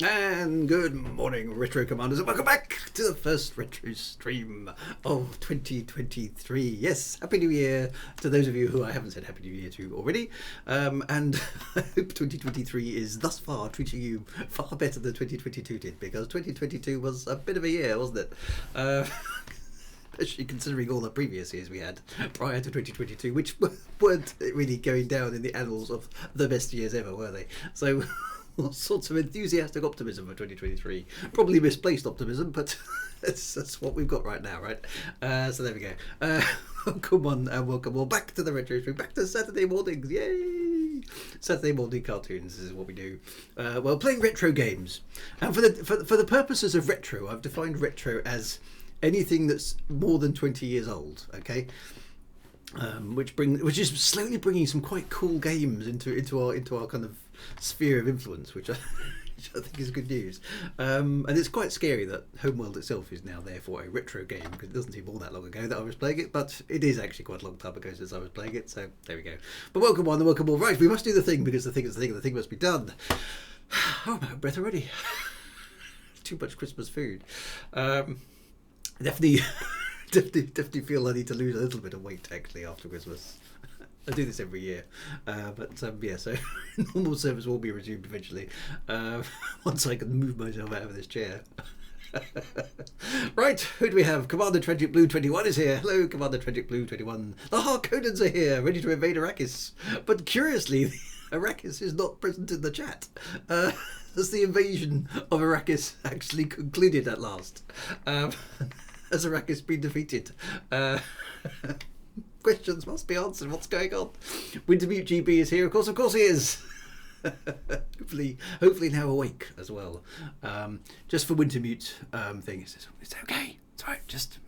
And good morning, Retro Commanders, and welcome back to the first Retro stream of 2023. Yes, Happy New Year to those of you who I haven't said Happy New Year to already. And I hope 2023 is thus far treating you far better than 2022 did, because 2022 was a bit of a year, wasn't it? Especially considering all the previous years we had prior to 2022, which weren't really going down in the annals of the best years ever, were they? So all sorts of enthusiastic optimism for 2023. Probably misplaced optimism, but that's what we've got right now, right? So there we go. Come on and welcome all back to the Retro Stream, back to Saturday mornings. Yay! Saturday morning cartoons is what we do. Well, playing retro games. And for the purposes of retro, I've defined retro as anything that's more than 20 years old. Okay. Which is slowly bringing some quite cool games into our kind of sphere of influence, which I think is good news. And it's quite scary that Homeworld itself is now therefore a retro game, because it doesn't seem all that long ago that I was playing it, but it is actually quite a long time ago since I was playing it. So there we go. But welcome on and welcome all. Right, we must do the thing, because the thing is the thing, and the thing must be done. Oh, I'm out of breath already. Too much Christmas food. Definitely feel I need to lose a little bit of weight actually after Christmas. I do this every year, but yeah. So normal service will be resumed eventually once I can move myself out of this chair. Right, who do we have? Commander Tragic Blue 21 is here. Hello, Commander Tragic Blue 21. The Harkonnens are here, ready to invade Arrakis. But curiously, Arrakis is not present in the chat. Has the invasion of Arrakis actually concluded at last? Has Arrakis been defeated? Questions must be answered. What's going on? Wintermute GB is here. Of course he is. hopefully now awake as well. Just for Wintermute thing, it's okay. It's all right. Just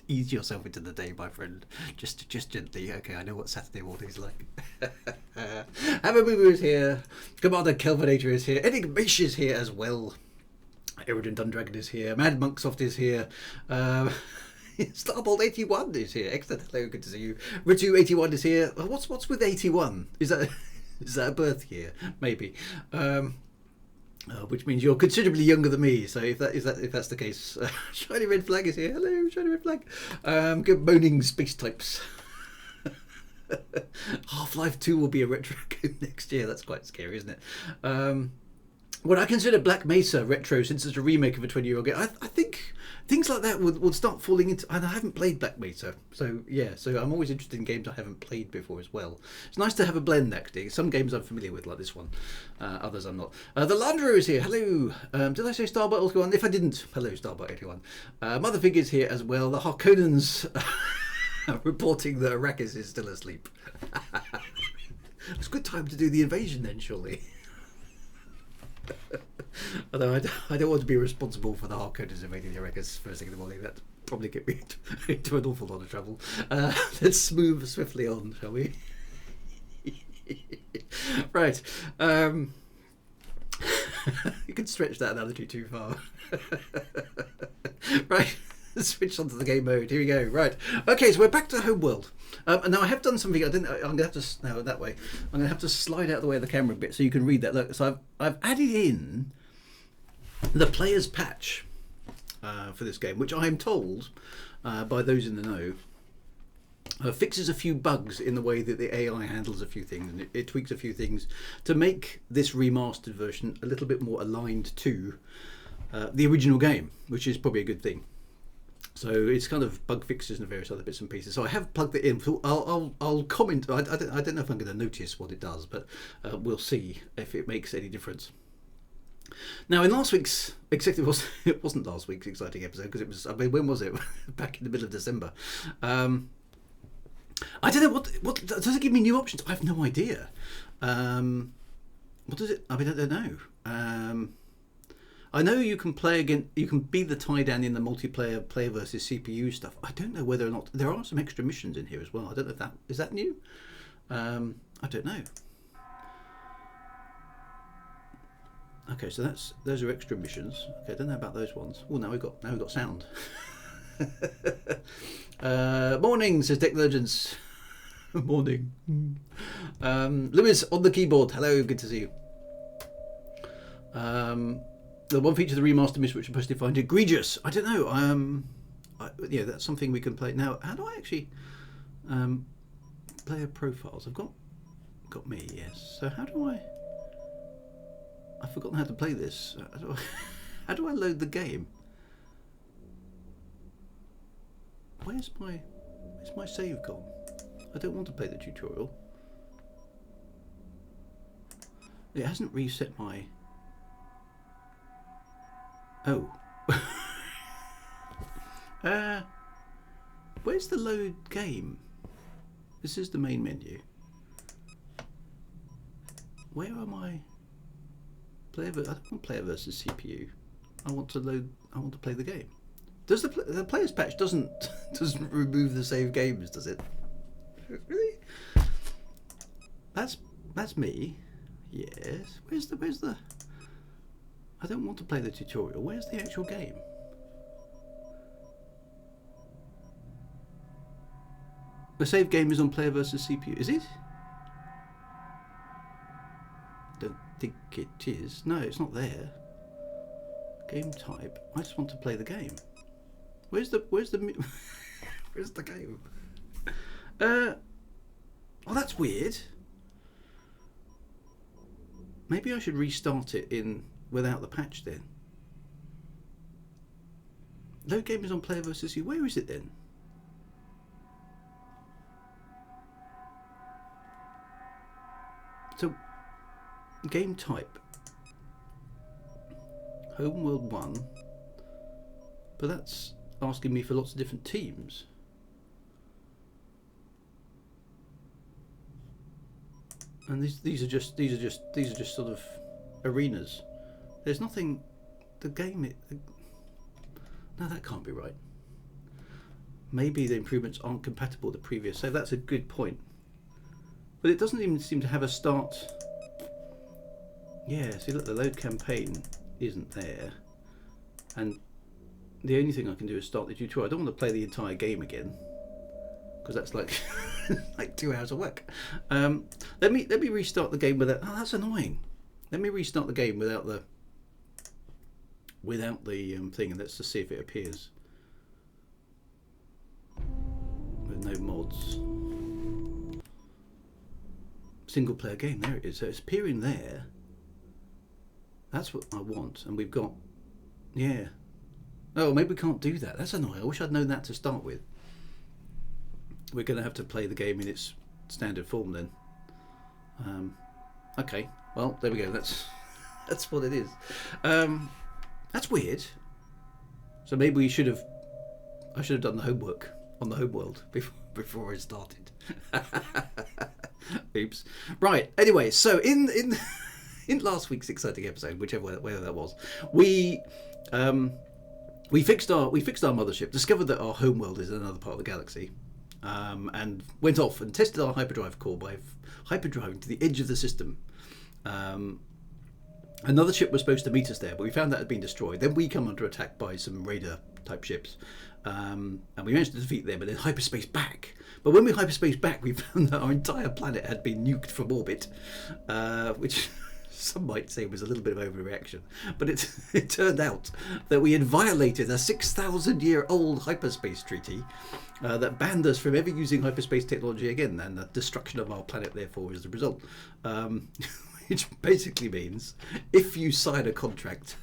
ease yourself into the day, my friend. Just gently. Okay, I know what Saturday morning's like. Hammer Boo is here. Commander Kelvinator is here. Enigmish is here as well. Erident Undragon is here. Mad Monksoft is here. Starbolt 81 is here. Excellent. Hello, good to see you. Ritu 81 is here. What's with 81? Is that a birth year? Maybe. Which means you're considerably younger than me. So if that's the case, Shiny Red Flag is here. Hello, Shiny Red Flag. Good moaning space types. Half-Life 2 will be a retro game next year. That's quite scary, isn't it? Well, I consider Black Mesa retro since it's a remake of a 20-year-old game. I think things like that would start falling into... And I haven't played Black Mesa. So, yeah. So I'm always interested in games I haven't played before as well. It's nice to have a blend, actually. Some games I'm familiar with, like this one. Others I'm not. The Landro is here. Hello. Did I say Starbot 81? If I didn't, hello, Starbot 81. Mother Figure's here as well. The Harkonnens reporting that Arrakis is still asleep. It's a good time to do the invasion then, surely. Although I don't want to be responsible for the Harkonnens invading the Arrakis first thing in the morning. That'd probably get me into an awful lot of trouble. Let's move swiftly on, shall we? Right. You can stretch that analogy too far. Right. Switch onto the game mode. Here we go. Right. Okay, so we're back to Homeworld. And now I have done something. I'm going to have to no that way. I'm going to have to slide out of the way of the camera a bit so you can read that. Look. So I've added in the player's patch for this game, which I am told by those in the know fixes a few bugs in the way that the AI handles a few things, and it tweaks a few things to make this remastered version a little bit more aligned to the original game, which is probably a good thing. So it's kind of bug fixes and various other bits and pieces. So I have plugged it in. So I'll comment. I don't know if I'm going to notice what it does, but we'll see if it makes any difference. Now in last week's, except it wasn't last week's exciting episode, because it was. I mean, when was it? Back in the middle of December. I don't know what does it give me new options. I have no idea. What does it? I mean, I don't know. I know you can play again. You can be the Taiidan in the multiplayer player versus CPU stuff. I don't know whether or not there are some extra missions in here as well. I don't know if that is that new. I don't know. Okay, so those are extra missions. Okay, I don't know about those ones. Oh, now we've got sound. Morning, says Technologence. Morning. Lewis on the keyboard. Hello, good to see you. The one feature of the remastered mission which is supposed to find egregious. I don't know. Yeah, that's something we can play now. How do I actually player profiles? I've got me. Yes. So how do I? I've forgotten how to play this. How do I load the game? Where's my save gone? I don't want to play the tutorial. It hasn't reset my... Oh. Where's the load game? This is the main menu. Where am I? I don't want player versus CPU. I want to play the game. Does the players patch doesn't remove the save games, does it? Really? That's me. Yes. Where's the? I don't want to play the tutorial. Where's the actual game? The save game is on player versus CPU. Is it? Don't think it is. No, it's not there. Game type. I just want to play the game. Where's the where's the game? Oh, that's weird. Maybe I should restart it without the patch then. Load game is on player versus you. Where is it then? So, game type. Homeworld 1. But that's asking me for lots of different teams. And these are just sort of arenas. There's nothing. The game. No, that can't be right. Maybe the improvements aren't compatible with the previous. So that's a good point. But it doesn't even seem to have a start. Yeah. See, look, the load campaign isn't there, and the only thing I can do is start the tutorial. I don't want to play the entire game again because that's like like 2 hours of work. Let me restart the game without. Oh, that's annoying. Let me restart the game without the thing, and let's just see if it appears with no mods. Single player game. There it is. So it's appearing there. That's what I want, and we've got. Yeah. Oh, maybe we can't do that. That's annoying. I wish I'd known that to start with. We're going to have to play the game in its standard form then. Okay. Well, there we go. That's what it is. That's weird. So maybe I should have done the homework on the Homeworld before I started. Oops. Right. Anyway, so in last week's exciting episode, whether that was, we fixed our mothership, discovered that our homeworld is in another part of the galaxy, and went off and tested our hyperdrive core by hyperdriving to the edge of the system. Another ship was supposed to meet us there, but we found that had been destroyed. Then we come under attack by some raider type ships, and we managed to defeat them and then hyperspace back. But when we hyperspace back, we found that our entire planet had been nuked from orbit, which some might say was a little bit of overreaction. But it turned out that we had violated a 6,000-year-old hyperspace treaty that banned us from ever using hyperspace technology again, and the destruction of our planet, therefore, is the result. Which basically means if you sign a contract,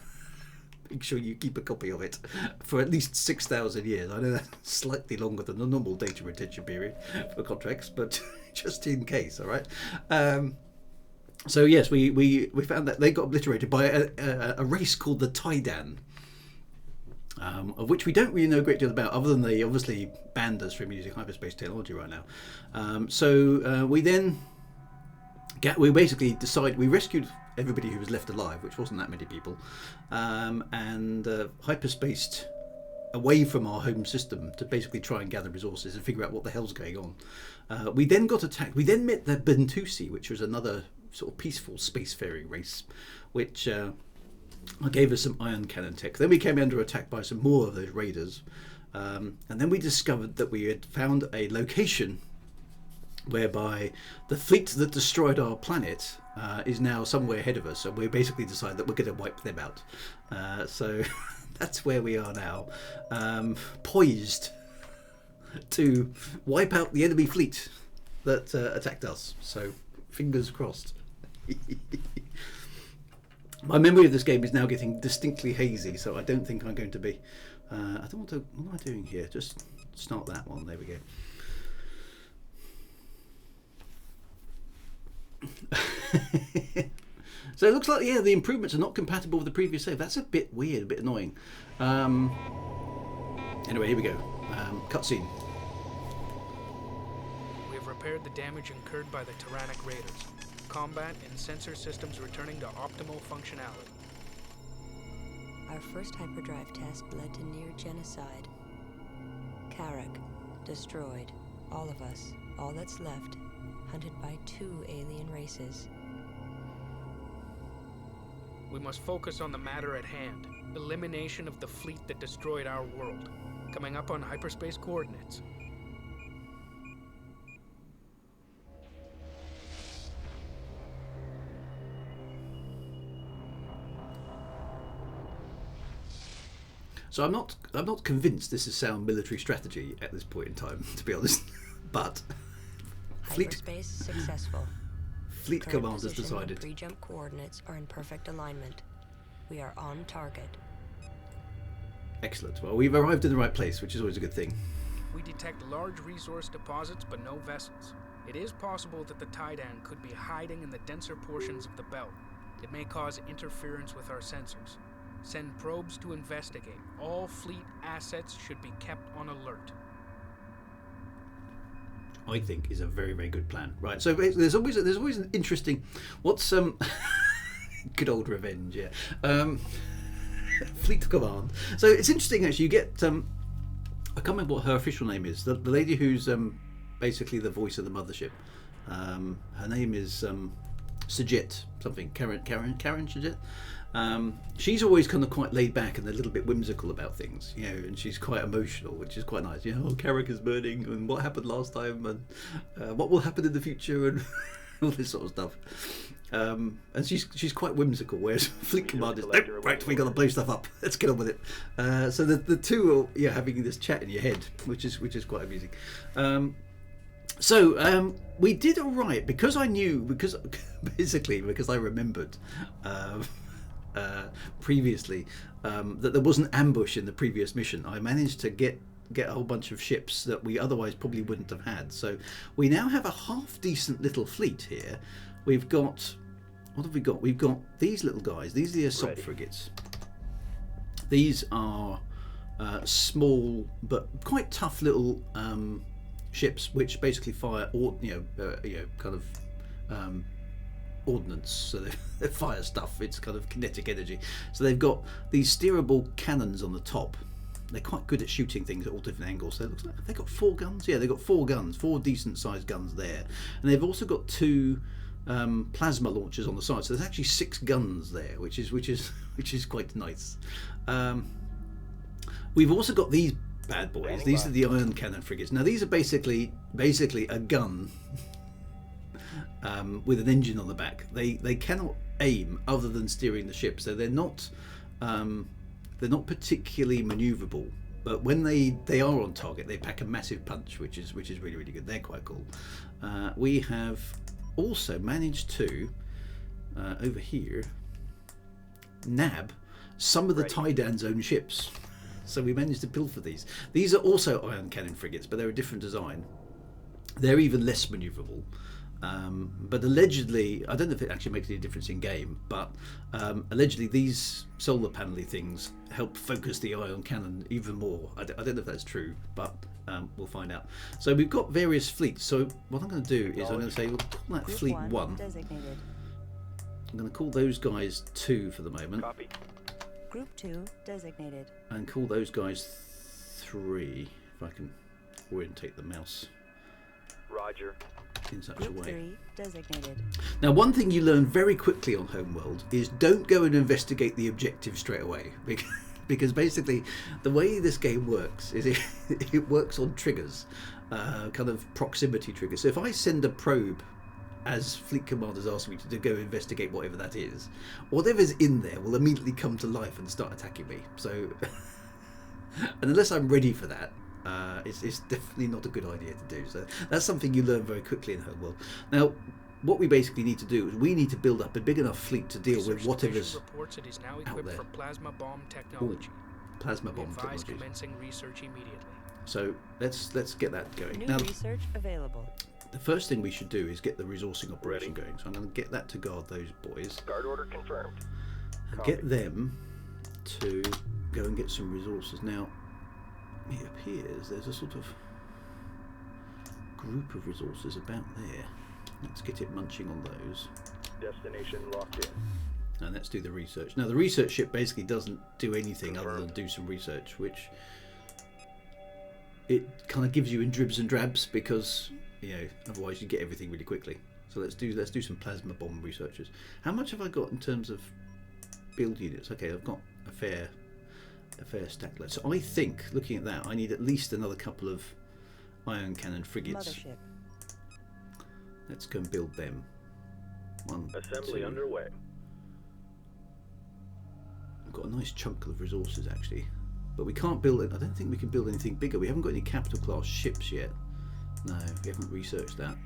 make sure you keep a copy of it for at least 6,000 years. I know that's slightly longer than the normal data retention period for contracts, but just in case, all right? So yes, we found that they got obliterated by a race called the Taiidan, of which we don't really know a great deal about, other than they obviously banned us from using hyperspace technology right now. So we then... We basically decided, we rescued everybody who was left alive, which wasn't that many people, and hyperspaced away from our home system to basically try and gather resources and figure out what the hell's going on. We then got attacked. We then met the Bentusi, which was another sort of peaceful spacefaring race, which gave us some ion cannon tech. Then we came under attack by some more of those raiders, and then we discovered that we had found a location whereby the fleet that destroyed our planet is now somewhere ahead of us, and we basically decide that we're going to wipe them out. So that's where we are now, poised to wipe out the enemy fleet that attacked us. So fingers crossed. My memory of this game is now getting distinctly hazy, so I don't think I'm going to be... I don't want to... What am I doing here? Just start that one. There we go. So it looks like, yeah, the improvements are not compatible with the previous save. That's a bit weird, a bit annoying. Anyway, here we go. Cutscene. We have repaired the damage incurred by the tyrannic raiders. Combat and sensor systems returning to optimal functionality. Our first hyperdrive test led to near genocide. Carrick, destroyed. All of us, all that's left, hunted by 2 alien races. We must focus on the matter at hand. Elimination of the fleet that destroyed our world. Coming up on hyperspace coordinates. So I'm not convinced this is sound military strategy at this point in time, to be honest. But Hyperspace successful. Fleet Current command has position and decided. pre-jump coordinates are in perfect alignment. We are on target. Excellent. Well, we've arrived in the right place, which is always a good thing. We detect large resource deposits but no vessels. It is possible that the Taiidan could be hiding in the denser portions of the belt. It may cause interference with our sensors. Send probes to investigate. All fleet assets should be kept on alert. I think is a very, very good plan. Right. So there's always an interesting. What's good old revenge? Yeah. Fleet command. So it's interesting actually. You get I can't remember what her official name is. The lady who's basically the voice of the mothership. Her name is Sajit something. Karen Sajit. She's always kind of quite laid back and a little bit whimsical about things, you know, and she's quite emotional, which is quite nice. You know, Carrick is burning, and what happened last time, and what will happen in the future, and all this sort of stuff. And she's quite whimsical, whereas Fleet Command is, nope, right, we got to blow stuff up. Let's get on with it. So the two are having this chat in your head, which is quite amusing. So we did all right because I knew, because I remembered. Previously that there was an ambush in the previous mission. I managed to get a whole bunch of ships that we otherwise probably wouldn't have had. So we now have a half decent little fleet here. We've got, what have we got? We've got these little guys. These are the assault frigates. These are small but quite tough little ships which basically fire ordnance, so they fire stuff. It's kind of kinetic energy. So they've got these steerable cannons on the top. They're quite good at shooting things at all different angles. So it looks like they've got 4 guns. Yeah, they've got 4 guns, 4 decent sized guns there, and they've also got 2 plasma launchers on the side. So there's actually 6 guns there, which is quite nice. We've also got these bad boys. These are the ion cannon frigates. Now these are basically a gun. With an engine on the back. They cannot aim other than steering the ship, so they're not particularly maneuverable. But when they are on target, they pack a massive punch, which is really, really good. They're quite cool. We have also managed to over here nab some of the Taiidan's own ships. So we managed to pilfer these. These are also ion cannon frigates, but they're a different design. They're even less maneuverable. But allegedly, I don't know if it actually makes any difference in game, but allegedly these solar panel-y things help focus the ion cannon even more. I don't know if that's true, but we'll find out. So we've got various fleets. So what I'm going to do is I'm going to say we'll call that Fleet 1. Designated. I'm going to call those guys 2 for the moment. Copy. Group 2 designated. And call those guys 3, if I can orientate the mouse Roger. in such a Group way. 3 designated. Now, one thing you learn very quickly on Homeworld is don't go and investigate the objective straight away, because basically the way this game works is it works on triggers. kind of proximity trigger. So if I send a probe, as fleet commanders ask me to go investigate whatever that is, whatever's in there will immediately come to life and start attacking me. So, and unless I'm ready for that, it's definitely not a good idea to do. So that's something you learn very quickly in Homeworld. Now, what we basically need to do is we need to build up a big enough fleet to deal with whatever's reports it is now out equipped there. for plasma bomb technology. Plasma We bomb advise technology. commencing research immediately. So let's get that going. New Now, research available. the first thing we should do is get the resourcing operation going. So I'm going to get that to guard those boys. Guard order confirmed. And Copy. get them to go and get some resources. Now, it appears there's a sort of group of resources about there. Let's get it munching on those. Destination locked in. And let's do the research. Now, the research ship basically doesn't do anything other than do some research, which it kind of gives you in dribs and drabs because, you know, otherwise you get everything really quickly. So let's do some plasma bomb researchers. How much have I got in terms of build units? Okay, I've got a fair stack left. So I think, looking at that, I need at least another couple of ion cannon frigates. Mothership. Let's go and build them. One, Assembly two. underway. I've got a nice chunk of resources actually, but we can't build it. I don't think we can build anything bigger. We haven't got any capital class ships yet. No, we haven't researched that.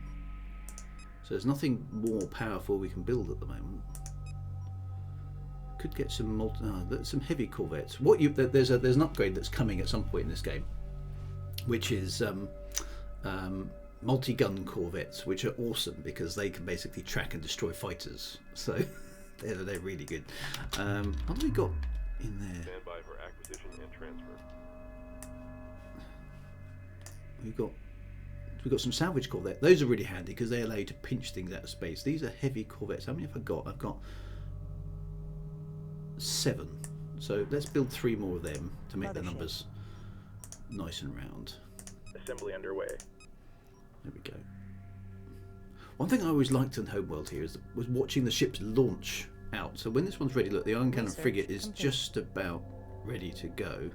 So there's nothing more powerful we can build at the moment. Could get some some heavy corvettes. There's an upgrade that's coming at some point in this game, which is multi-gun corvettes, which are awesome because they can basically track and destroy fighters. So they're really good. What have we got in there? Stand by for acquisition and transfer. We've got some salvage corvettes. Those are really handy because they allow you to pinch things out of space. These are heavy corvettes. How many have I got? I've got 7. So let's build 3 more of them to make the Mothership. numbers nice and round. Assembly underway. There we go. One thing I always liked in Homeworld here was watching the ships launch out. So when this one's ready, look, the iron cannon Research frigate is complete. just about ready to go.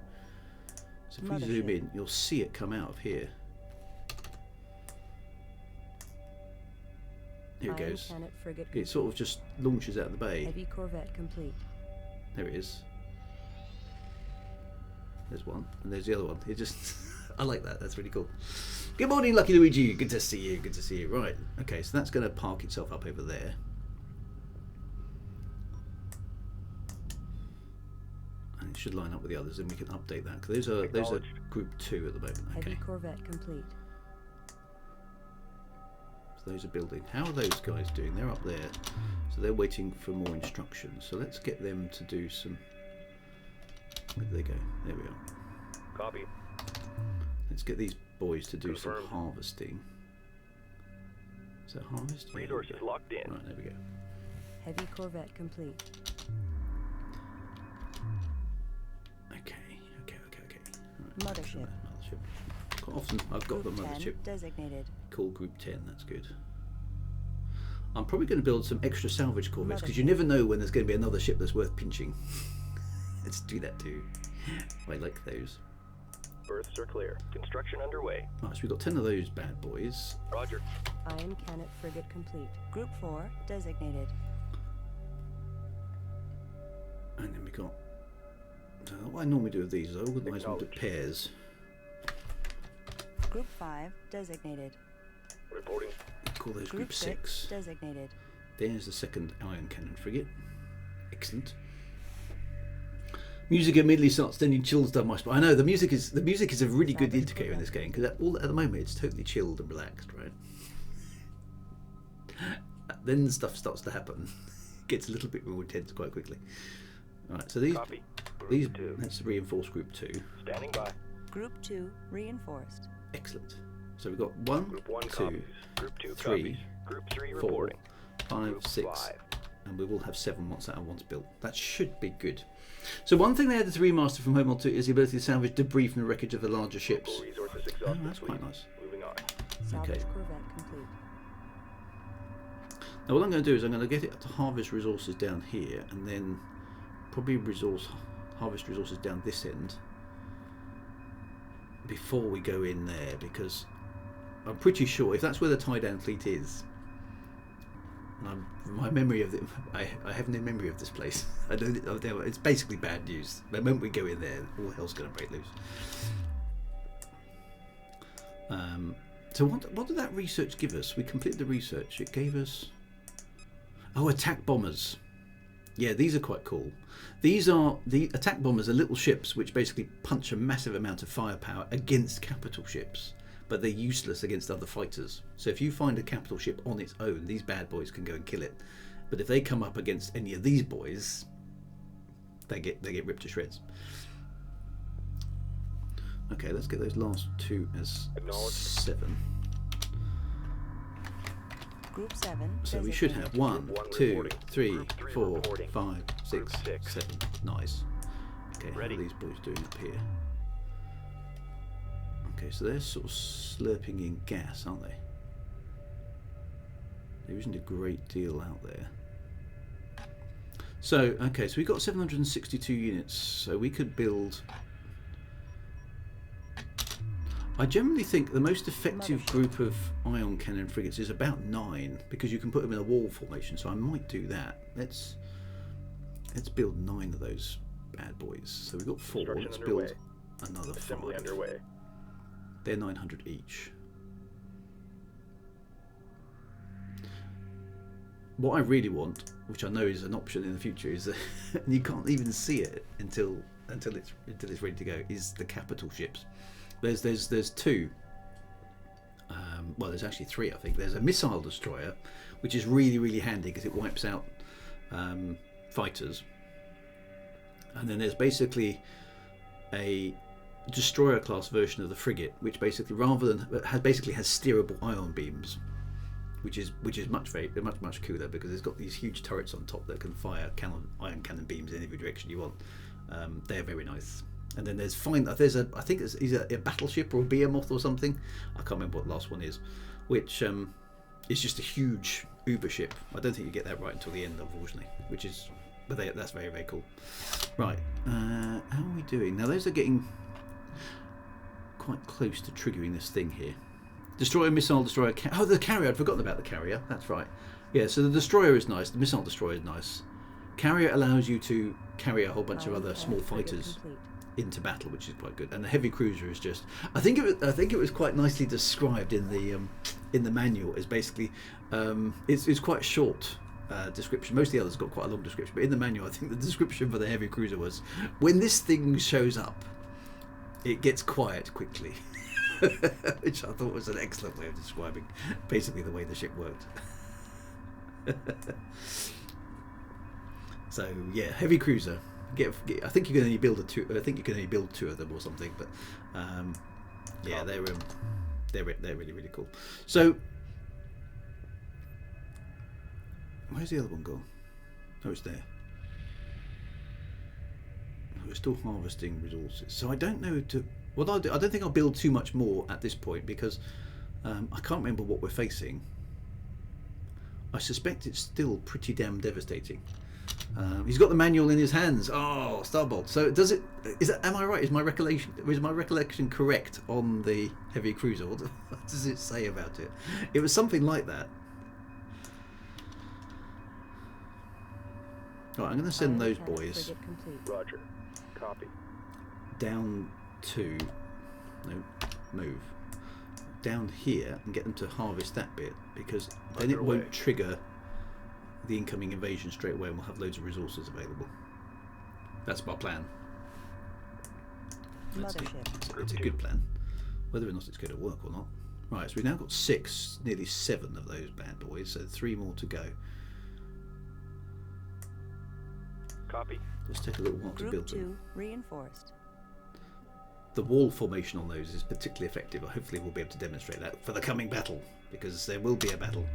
So if we zoom Mothership. in, you'll see it come out of here. Here it Iron goes. cannon frigate. It sort of just launches out of the bay. Heavy corvette complete. There it is. There's one, and there's the other one. It just, I like that. That's really cool. Good morning, Lucky Luigi. Good to see you. Good to see you. Right. Okay, so that's going to park itself up over there. And it should line up with the others, and we can update that. 'Cause those are Acknowledged. group 2 at the moment. Heavy Okay. corvette complete. So those are building. How are those guys doing? They're up there. So they're waiting for more instructions. So let's get them to do some. Where do they go? There we are. Copy. Let's get these boys to do Confirmed. some harvesting. Is that harvest? Yeah, there we Resources go. locked in. Right, there we go. Heavy corvette complete. Okay. Right, Mothership. Mothership. Quite often I've got Group the 10 mothership designated. called Group 10. That's good. I'm probably going to build some extra salvage corvettes because you Mothership. never know when there's going to be another ship that's worth pinching. Let's do that too. I like those. Berths are clear. Construction underway. Right, so we've got 10 of those bad boys. Roger. Iron cannon frigate complete. Group 4 designated. And then we got. What I normally do with these is I organise them into Acknowledged. pairs. Group 5 designated. Reporting. Call those Group Group 6. designated. There's the second iron cannon frigate. Excellent. Music immediately starts sending chills down my spine. I know the music is a really good Salvage indicator in this game because at the moment it's totally chilled and relaxed, right? Then stuff starts to happen. Gets a little bit more intense quite quickly. Right, so Copy. Group 2. let's reinforce Group 2. Standing by. Group 2 reinforced. Excellent. So we've got 1, Group 1 2, copies. Group 2 3, copies. Group 3 4, reporting. 5, Group 6, 5. and we will have 7 once that one's built. That should be good. So one thing they added to remaster from Homeworld 2 is the ability to salvage debris from the wreckage of the larger ships. Local resources Oh, exhausted. that's quite Please. nice. Moving on. Salvage Okay. corvette complete. Now what I'm going to do is I'm going to get it to harvest resources down here and then probably harvest resources down this end before we go in there because I'm pretty sure if that's where the Taiidan fleet is. My memory of I have no memory of this place. I don't. It's basically bad news. The moment we go in there, all hell's going to break loose. So what did that research give us? We completed the research. It gave us attack bombers. Yeah, these are quite cool. These are the attack bombers are little ships which basically punch a massive amount of firepower against capital ships. But they're useless against other fighters. So if you find a capital ship on its own, these bad boys can go and kill it. But if they come up against any of these boys, they get ripped to shreds. Okay, let's get those last two as 7. Group 7. So we should have 1, 2, 3, 4, 5, 6, 7. Nice. Okay, how are these boys doing up here? Okay, so they're sort of slurping in gas, aren't they? There isn't a great deal out there. So, okay, so we've got 762 units, so we could build... I generally think the most effective group of ion cannon frigates is about 9, because you can put them in a wall formation, so I might do that. Let's build 9 of those bad boys. So we've got 4, let's build another 5. Assembly underway. They're 900 each. What I really want, which I know is an option in the future, is that and you can't even see it until it's ready to go, is the capital ships. There's 2. Well, there's actually 3, I think. There's a missile destroyer, which is really, really handy because it wipes out fighters. And then there's basically a destroyer class version of the frigate, which basically has steerable ion beams, which is much cooler because it's got these huge turrets on top that can fire ion cannon beams in every direction you want. They're very nice. And then there's I think it's either a battleship or a behemoth or something. I can't remember what the last one is, which is just a huge uber ship. I don't think you get that right until the end, unfortunately. That's very, very cool. Right, how are we doing now? Those are getting quite close to triggering this thing here. Destroyer, missile destroyer. The carrier. I'd forgotten about the carrier. That's right. Yeah. So the destroyer is nice. The missile destroyer is nice. Carrier allows you to carry a whole bunch of other small fighters into battle, which is quite good. And the heavy cruiser is just. I think it was quite nicely described in the manual. Is basically it's quite short. Description. Most of the others got quite a long description, but in the manual, I think the description for the heavy cruiser was, when this thing shows up, it gets quiet quickly, which I thought was an excellent way of describing basically the way the ship worked. So yeah, heavy cruiser. I think you can only build 2. I think you can only build 2 of them or something, but yeah, they're really, really cool. So. Where's the other one gone? Oh, it's there. We're still harvesting resources. So I don't know what I'll do. I don't think I'll build too much more at this point because I can't remember what we're facing. I suspect it's still pretty damn devastating. He's got the manual in his hands. Oh, Starbolt. So am I right? Is my recollection correct on the heavy cruiser? What does it say about it? It was something like that. Right, I'm going to send those boys Roger. Copy. down to move down here and get them to harvest that bit, because then it won't trigger the incoming invasion straight away and we'll have loads of resources available. That's my plan. It's a good plan. Whether or not it's going to work or not. Right, so we've now got 6, nearly 7 of those bad boys, so 3 more to go. Copy. Let's take a little while to build them. Group 2 reinforced. The wall formation on those is particularly effective. Hopefully we'll be able to demonstrate that for the coming battle, because there will be a battle.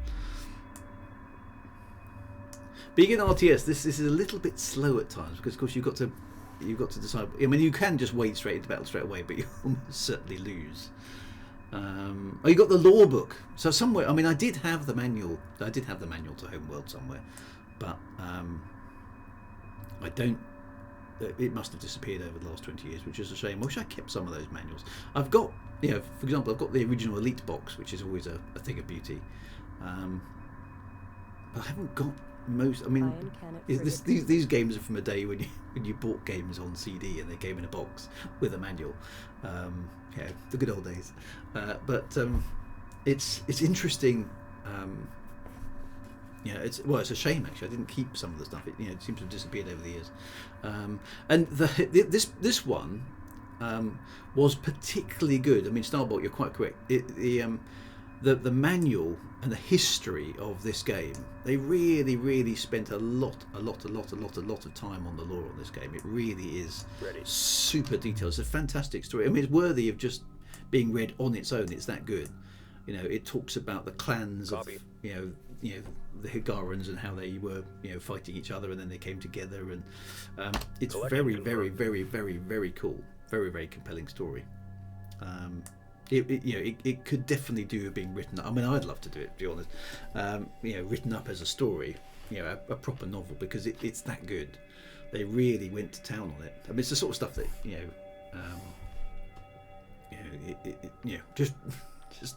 Being in RTS, this is a little bit slow at times, because of course you've got to decide. I mean, you can just wade straight into battle straight away, but you almost certainly lose. You got the law book. So somewhere, I mean, I did have the manual. I did have the manual to Homeworld somewhere, but I don't. It must have disappeared over the last 20 years, which is a shame. I wish I kept some of those manuals. I've got you know, for example, I've got the original Elite box, which is always a thing of beauty. But I haven't got most. I mean, these games are from a day when you bought games on CD and they came in a box with a manual. Yeah, the good old days. But it's interesting. Yeah, it's a shame actually. I didn't keep some of the stuff. It seems to have disappeared over the years. And this one was particularly good. I mean, Starbolt, you're quite correct. The manual and the history of this game, they really spent a lot of time on the lore on this game. It really is super detailed. It's a fantastic story. I mean, it's worthy of just being read on its own. It's that good. It talks about the clans of the Hiigarans and how they were fighting each other, and then they came together, and it's very cool. Very compelling story. It could definitely do with being written up. I mean, I'd love to do it, to be honest. Written up as a story, a proper novel, because it's that good. They really went to town on it. I mean, it's the sort of stuff that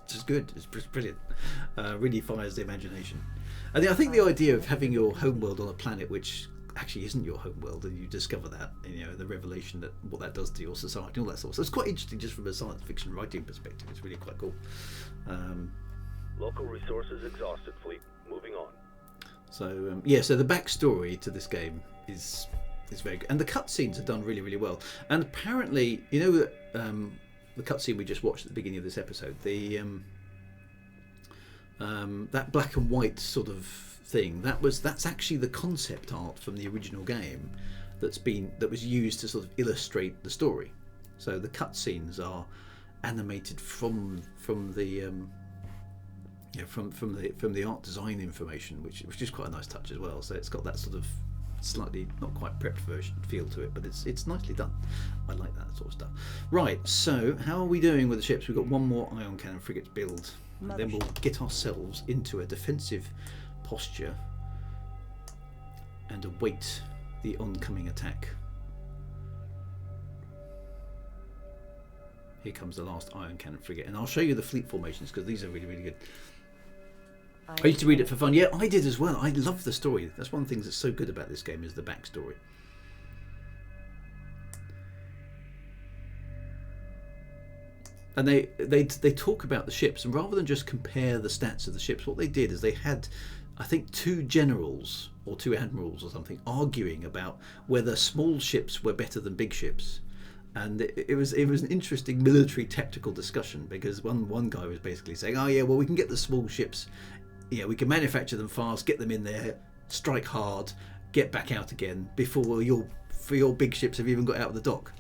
just good. It's brilliant. Really fires the imagination. And I think the idea of having your homeworld on a planet which actually isn't your homeworld, and you discover that, the revelation that what that does to your society, all that sort of stuff. So it's quite interesting just from a science fiction writing perspective. It's really quite cool. Local resources exhausted, fleet. Moving on. So so the backstory to this game is very good, and the cutscenes are done really well. And apparently, the cutscene we just watched at the beginning of this episode, the that black and white sort of thing, that's actually the concept art from the original game that was used to sort of illustrate the story. So the cutscenes are animated from the from the art design information, which is quite a nice touch as well. So it's got that sort of slightly not quite prepped version feel to it, but it's nicely done. I like that sort of stuff. Right, so how are we doing with the ships? We've got one more ion cannon frigate to build, and then we'll get ourselves into a defensive posture and await the oncoming attack. Here comes the last ion cannon frigate, and I'll show you the fleet formations because these are really good. I used to read it for fun. Yeah, I did as well. I love the story. That's one of the things that's so good about this game, is the backstory. And they talk about the ships, and rather than just compare the stats of the ships, what they did is they had, I think, two generals or two admirals or something arguing about whether small ships were better than big ships. And it was an interesting military tactical discussion, because one guy was basically saying, oh yeah, well, we can get the small ships, we can manufacture them fast, get them in there, strike hard, get back out again before your big ships have even got out of the dock.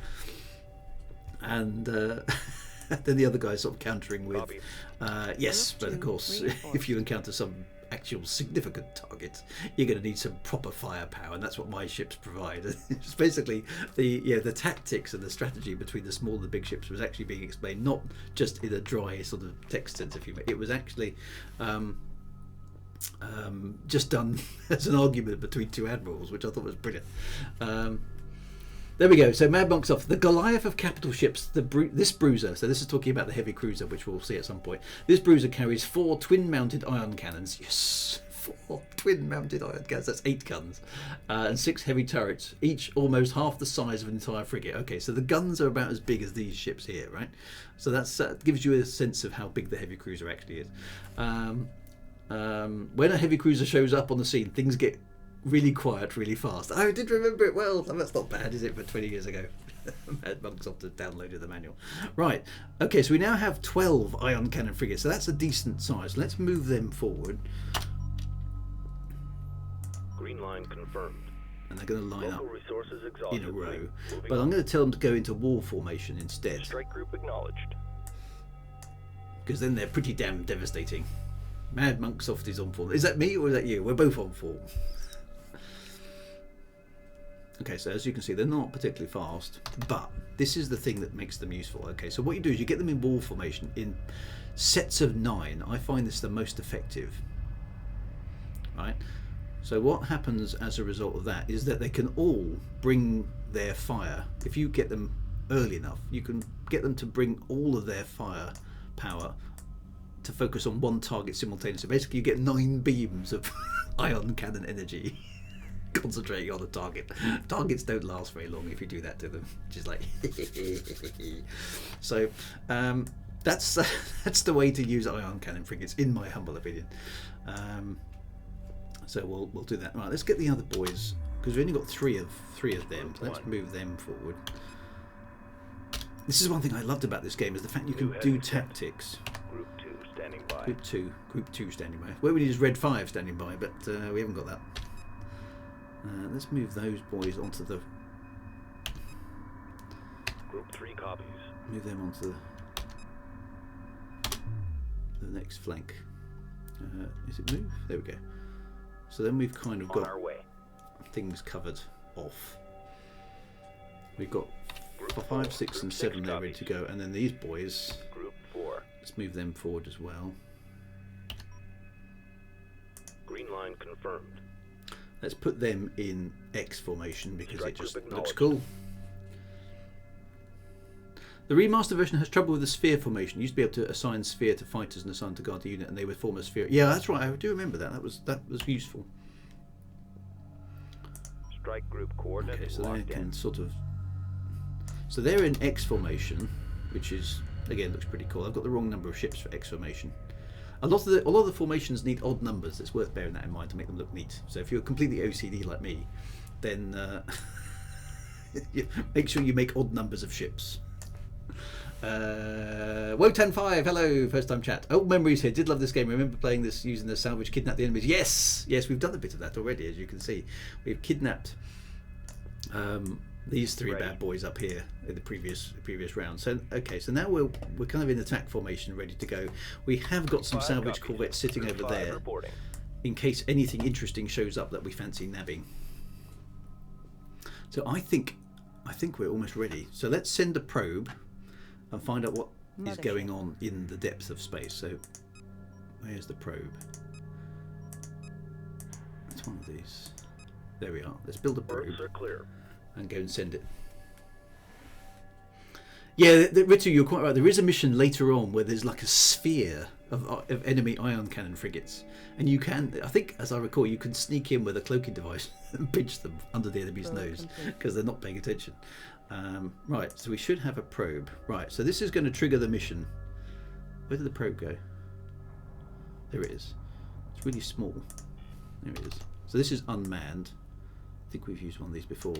And then the other guy sort of countering with, yes, but of course, if you encounter some actual significant target, you're going to need some proper firepower, and that's what my ships provide. It's basically the tactics and the strategy between the small and the big ships was actually being explained, not just in a dry sort of text sense, if you may. It was actually just done as an argument between two admirals, which I thought was brilliant. There we go. So Mad Monk's off. The Goliath of capital ships, this bruiser, so this is talking about the heavy cruiser, which we'll see at some point. This bruiser carries 4 twin-mounted ion cannons. Yes, 4 twin-mounted ion cannons. That's 8 guns. And 6 heavy turrets, each almost half the size of an entire frigate. Okay, so the guns are about as big as these ships here, right? So that gives you a sense of how big the heavy cruiser actually is. When a heavy cruiser shows up on the scene, things get really quiet, really fast. I did remember it well. That's not bad, is it, for 20 years ago? Mad Monk's off to downloaded the manual. Right, okay, so we now have 12 ion cannon frigates, so that's a decent size. Let's move them forward. Green line confirmed. And they're going to line up Resources exhausted, in a row. Moving But on. I'm going to tell them to go into war formation instead, Strike group acknowledged. because then they're pretty damn devastating. Mad Monksoft is on form. Is that me or is that you? We're both on form. Okay, so as you can see, they're not particularly fast, but this is the thing that makes them useful. Okay, so what you do is you get them in wall formation in sets of 9. I find this the most effective. Right? So what happens as a result of that is that they can all bring their fire. If you get them early enough, you can get them to bring all of their fire power to focus on one target simultaneously. Basically, you get 9 beams of ion cannon energy concentrating on a target. Targets don't last very long if you do that to them, which is like so that's the way to use ion cannon frigates, in my humble opinion. So we'll do that. Right, let's get the other boys, because we've only got three of them. So let's move them forward. This is one thing I loved about this game, is the fact you can do tactics. Group 2 standing by. Group two standing by. Well, we need is Red 5 standing by, but we haven't got that. Let's move those boys onto the. Group 3 copies. Move them onto the next flank. Is it move? There we go. So then we've kind of got our way. Things covered off. We've got Group 5, 6, and 7 there ready copies. to go, and then these boys. Group 4. Let's move them forward as well. Green line confirmed. Let's put them in X formation because Strike it just group looks acknowledged. cool. The remaster version has trouble with the sphere formation. You used to be able to assign sphere to fighters and assign to guard the unit, and they would form a sphere. Yeah, that's right. I do remember that. That was useful. Strike group coordinates Okay, so they locked can in. sort of. So they're in X formation, which is again looks pretty cool. I've got the wrong number of ships for X formation. A lot of the formations need odd numbers. It's worth bearing that in mind to make them look neat. So if you're completely OCD like me, then make sure you make odd numbers of ships. Wotan5, hello, first time chat. Old memories here. Did love this game. Remember playing this using the salvage, kidnap the enemies. Yes, we've done a bit of that already, as you can see. We've kidnapped these 3 bad boys up here in the previous round. So okay, so now we're kind of in attack formation, ready to go. We have got some 5 salvage copies. corvettes sitting Group over 5 there reporting. in case anything interesting shows up that we fancy nabbing. So I think we're almost ready. So let's send a probe and find out what is going on in the depths of space. So where's the probe? It's one of these. There we are. Let's build a probe Berths are clear. and go and send it. Yeah, Ritu, you're quite right. There is a mission later on where there's like a sphere of enemy ion cannon frigates, and you can, I think, as I recall, you can sneak in with a cloaking device and pinch them under the enemy's nose because they're not paying attention. Right, so we should have a probe. Right, so this is going to trigger the mission. Where did the probe go? There it is. It's really small. There it is. So this is unmanned. I think we've used one of these before.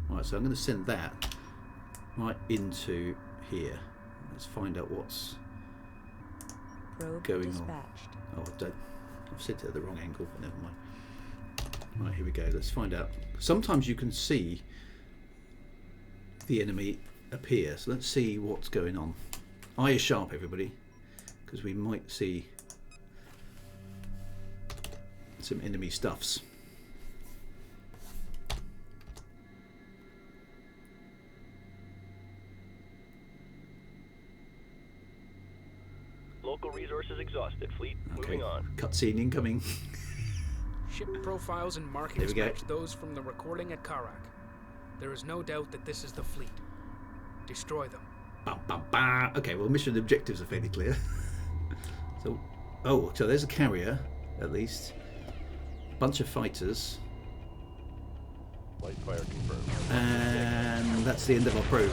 Right, so I'm going to send that right into here. Let's find out what's Probe going on. dispatched. Oh, I've sent it at the wrong angle, but never mind. Right, here we go. Let's find out. Sometimes you can see the enemy appear, so let's see what's going on. Eye is sharp, everybody, because we might see some enemy stuffs. Local resources exhausted. Fleet Okay, moving on. cutscene incoming. Ship profiles and There markings we go. match those from the recording at Karak. There is no doubt that this is the fleet. Destroy them. Ba, ba, ba. Okay, well, mission objectives are fairly clear. So there's a carrier, at least. A bunch of fighters. Light fire confirmed. And that's the end of our probe.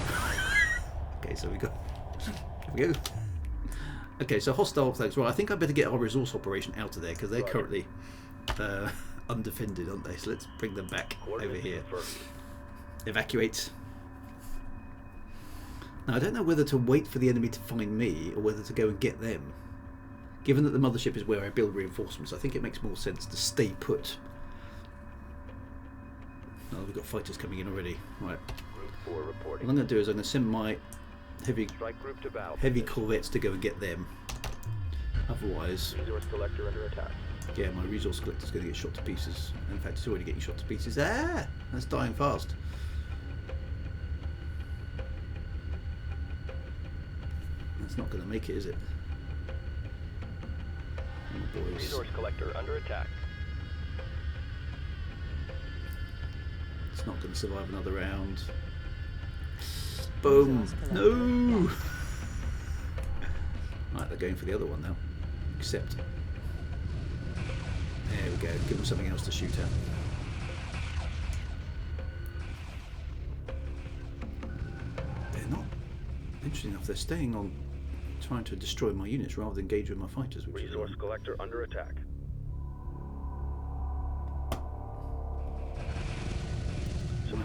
Okay, so here we go. Okay, so hostile flags. Well, I think I better get our resource operation out of there because they're currently undefended, aren't they? So let's bring them back over Coordinates here. confirmed. Evacuate. Now, I don't know whether to wait for the enemy to find me or whether to go and get them. Given that the mothership is where I build reinforcements, I think it makes more sense to stay put. Oh, we've got fighters coming in already. Right. Group 4 What reporting. I'm going to do is I'm going to send my Strike group to battle. heavy corvettes to go and get them. Otherwise, Resource collector under attack. yeah, my resource collector's going to get shot to pieces. In fact, it's already getting shot to pieces. Ah! That's dying fast. That's not going to make it, is it? Oh, boys. Resource collector under attack. It's not going to survive another round. Boom. Resource collector. No. Right, they're going for the other one now. Except. There we go. Give them something else to shoot at. They're not. Interesting enough, they're staying on trying to destroy my units rather than engage with my fighters. Which Resource is collector under attack.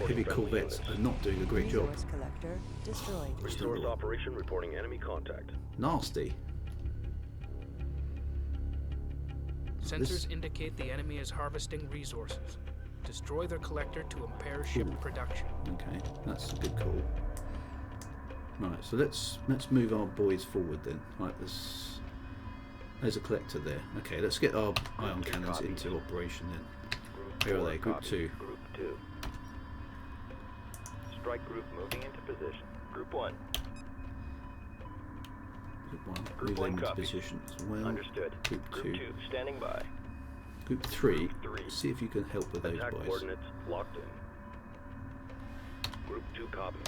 heavy corvettes are not doing a great job. Resource collector destroyed. Resource operation reporting enemy contact. Nasty. Sensors indicate the enemy is harvesting resources. Destroy their collector to impair ship production. Okay, that's a good call. Right, so let's move our boys forward then. Right, there's a collector there. Okay, let's get our ion cannons into operation then. Where are they? Group 2. Group 2. Strike group moving into position. Group 1. Group 1. Group Move 1 them into copies. position as well. Understood. Group 2. Group 2 standing by. Group 3. Group 3. See if you can help with those Attack boys. coordinates locked in. Group 2 copies.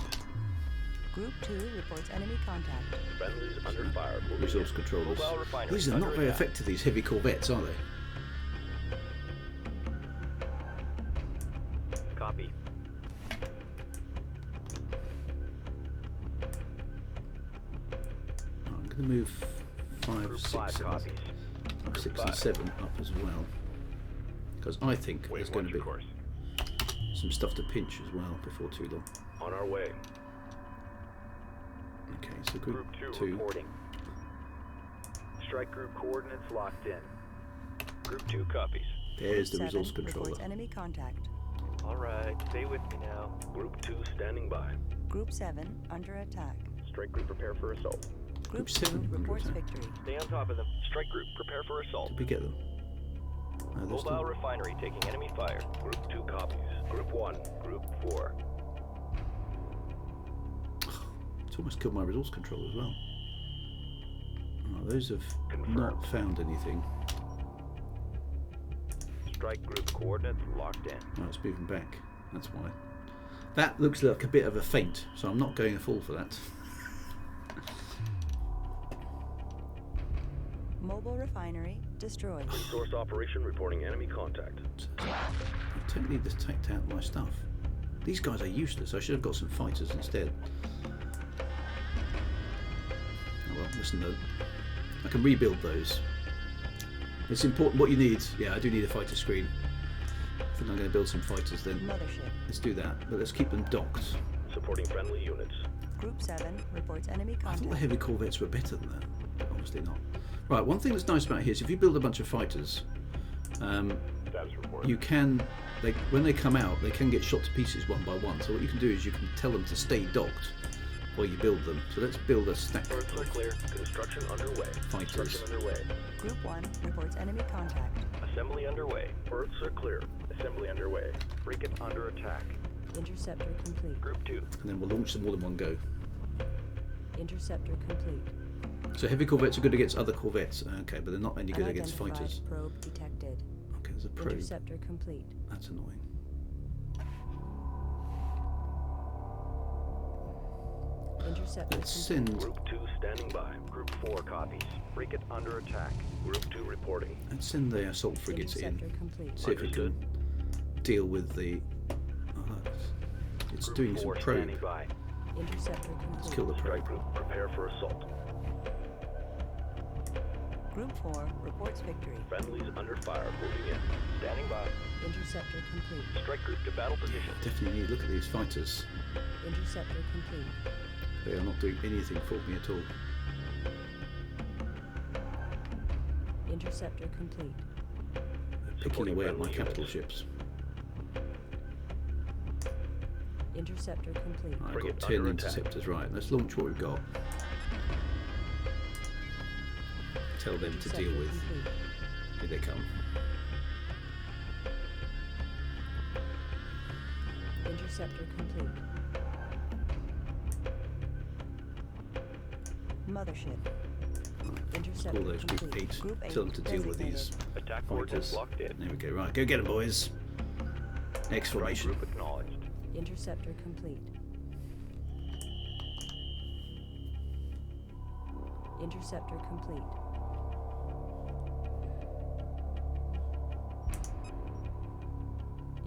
Group 2 reports enemy contact. Friendlies under fire. Moving Resource in. controllers. Mobile refinery These are under not very attack. effective, these heavy corvettes, are they? Copy. I'm going to move 5, Group 6, 5 7, copies. 6 and 7 up as well. Because I think there's going to be course. some stuff to pinch as well before too long. On our way. Okay, so group 2. Reporting. Strike group coordinates locked in. Group 2 copies. There's the Group 7 resource controller. reports enemy contact. Alright, stay with me now. Group 2 standing by. Group 7 under attack. Strike group prepare for assault. Group 7 2 under reports attack. victory. Stay on top of them. Strike group prepare for assault. Did we get them? No, they're Mobile still... refinery taking enemy fire. Group 2 copies. Group 1. Group 4. It's almost killed my resource controller as well. Oh, those have Confirmed. not found anything. Strike group coordinates locked in. Oh, it's moving back. That's why. That looks like a bit of a feint, so I'm not going full for that. Mobile refinery destroyed. Resource operation reporting enemy contact. I've totally just tacked out my stuff. These guys are useless. I should have got some fighters instead. Oh well, listen though. I can rebuild those. It's important what you need. Yeah, I do need a fighter screen. I think I'm going to build some fighters then. Mothership. Let's do that, but let's keep them docked. Supporting friendly units. Group 7 reports enemy I thought the contact. heavy corvettes were better than that, but obviously not. Right, one thing that's nice about here is if you build a bunch of fighters, Status report. you can, when they come out, they can get shot to pieces one by one. So what you can do is you can tell them to stay docked while you build them. So let's build a stack Birds are of clear. Construction underway. fighters. Construction underway. Group 1 reports enemy contact. Assembly underway. Birds are clear. Assembly underway. Frigate under attack. Interceptor complete. Group 2. And then we'll launch them all in one go. Interceptor complete. So heavy corvettes are good against other corvettes. Okay, but they're not any good against Unidentified fighters. probe detected. Okay, there's a probe. Interceptor complete. That's annoying. Interceptor Let's complete. send. Group 2 standing by. Group 4 copies. Frigate under attack. Group 2 reporting. Let's send the assault frigates in. Interceptor complete. See if we can deal with the. Oh, it's Group doing some 4 probe. standing by. Interceptor Let's complete. kill the probe. Strike group prepare for assault. Group 4 reports victory. Friendlies under fire. Moving in. Standing by. Interceptor complete. Strike group to battle position. Definitely need to look at these fighters. Interceptor complete. They are not doing anything for me at all. Interceptor complete. They're picking Supporting away at my friendly capital units. ships. Interceptor complete. I've Frigate got 10 under attack. interceptors. Right, let's launch what we've got. Tell them to deal Interceptor with. complete. Here they come. Interceptor complete. Let's Mothership. call Interceptor those Group complete. 8. Group 8 Tell them to deal with these designated. Attack coordinates fighters. locked in. There we go. Right, go get them, boys. X Strike formation. group acknowledged. Interceptor complete. Interceptor complete.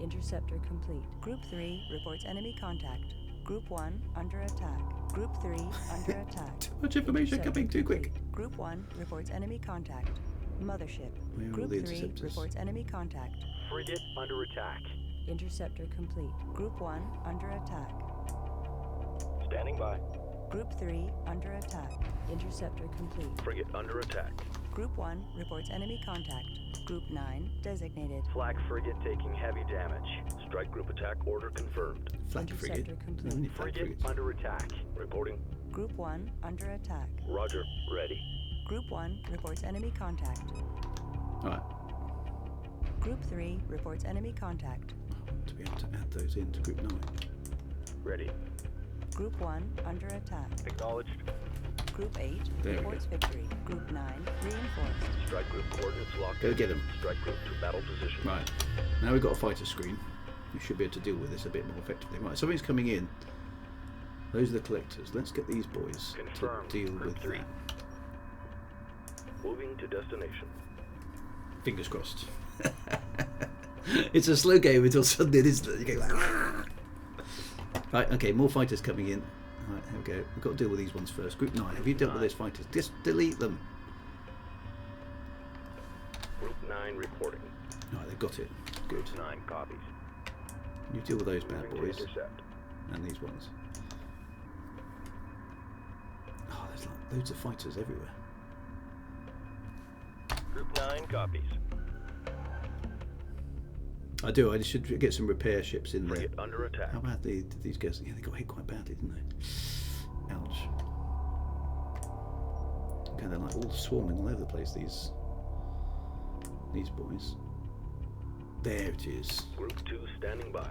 Interceptor complete. Group 3 reports enemy contact. Group 1 under attack. Group 3 under attack. Too much information Interceptor coming too quick. complete. Group 1 reports enemy contact. Mothership. Where are all Group the 3 interceptors? reports enemy contact. Frigate under attack. Interceptor complete. Group 1 under attack. Standing by. Group 3 under attack. Interceptor complete. Frigate under attack. Group 1 reports enemy contact. Group 9 designated. Flak frigate taking heavy damage. Strike group attack order confirmed. Flak frigate. Interceptor complete. How many flak Frigate frigates? under attack. Reporting. Group 1 under attack. Roger. Ready. Group 1 reports enemy contact. Alright. Group 3 reports enemy contact. I want to be able to add those into group 9. Ready. Group 1 under attack. Acknowledged. Group 8 There we reports victory. Group 9 reinforced. Strike group coordinates locked. Go get them. Strike group to battle position. Right. Now we've got a fighter screen. We should be able to deal with this a bit more effectively. Right, something's coming in. Those are the collectors. Let's get these boys Confirmed. to deal Group with 3. that. Moving to destination. Fingers crossed. It's a slow game until suddenly it is. You go like, "Ah!" Right, okay, more fighters coming in. Right, here we go. We've got to deal with these ones first. Group 9, have you dealt with those fighters? Just delete them. Group 9 reporting. Right, they've got it. Good. 9 copies. You deal with those bad Moving to boys. intercept. And these ones. Oh, there's like loads of fighters everywhere. Group 9 copies. I do, I should get some repair ships in there. Frigate under attack. How bad did these guys? Yeah, they got hit quite badly, didn't they? Ouch. Okay, they're like all swarming all over the place, these boys. There it is. Group 2 standing by.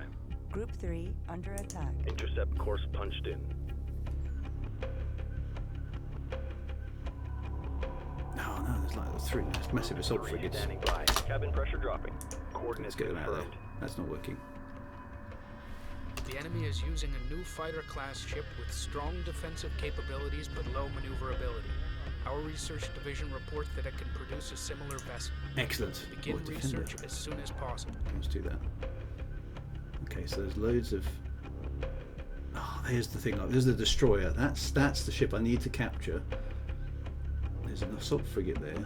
Group 3 under attack. Intercept course punched in. Oh no, there's like three massive assault Three frigates. standing by. Cabin pressure dropping. Coordinates Let's get them out of there. confirmed. That's not working. The enemy is using a new fighter-class ship with strong defensive capabilities but low maneuverability. Our research division reports that it can produce a similar vessel. Excellent. Begin Boy, defender. research as soon as possible. Let's do that. Okay, so there's loads of. Oh, there's the thing. There's the destroyer. That's the ship I need to capture. There's an assault frigate there.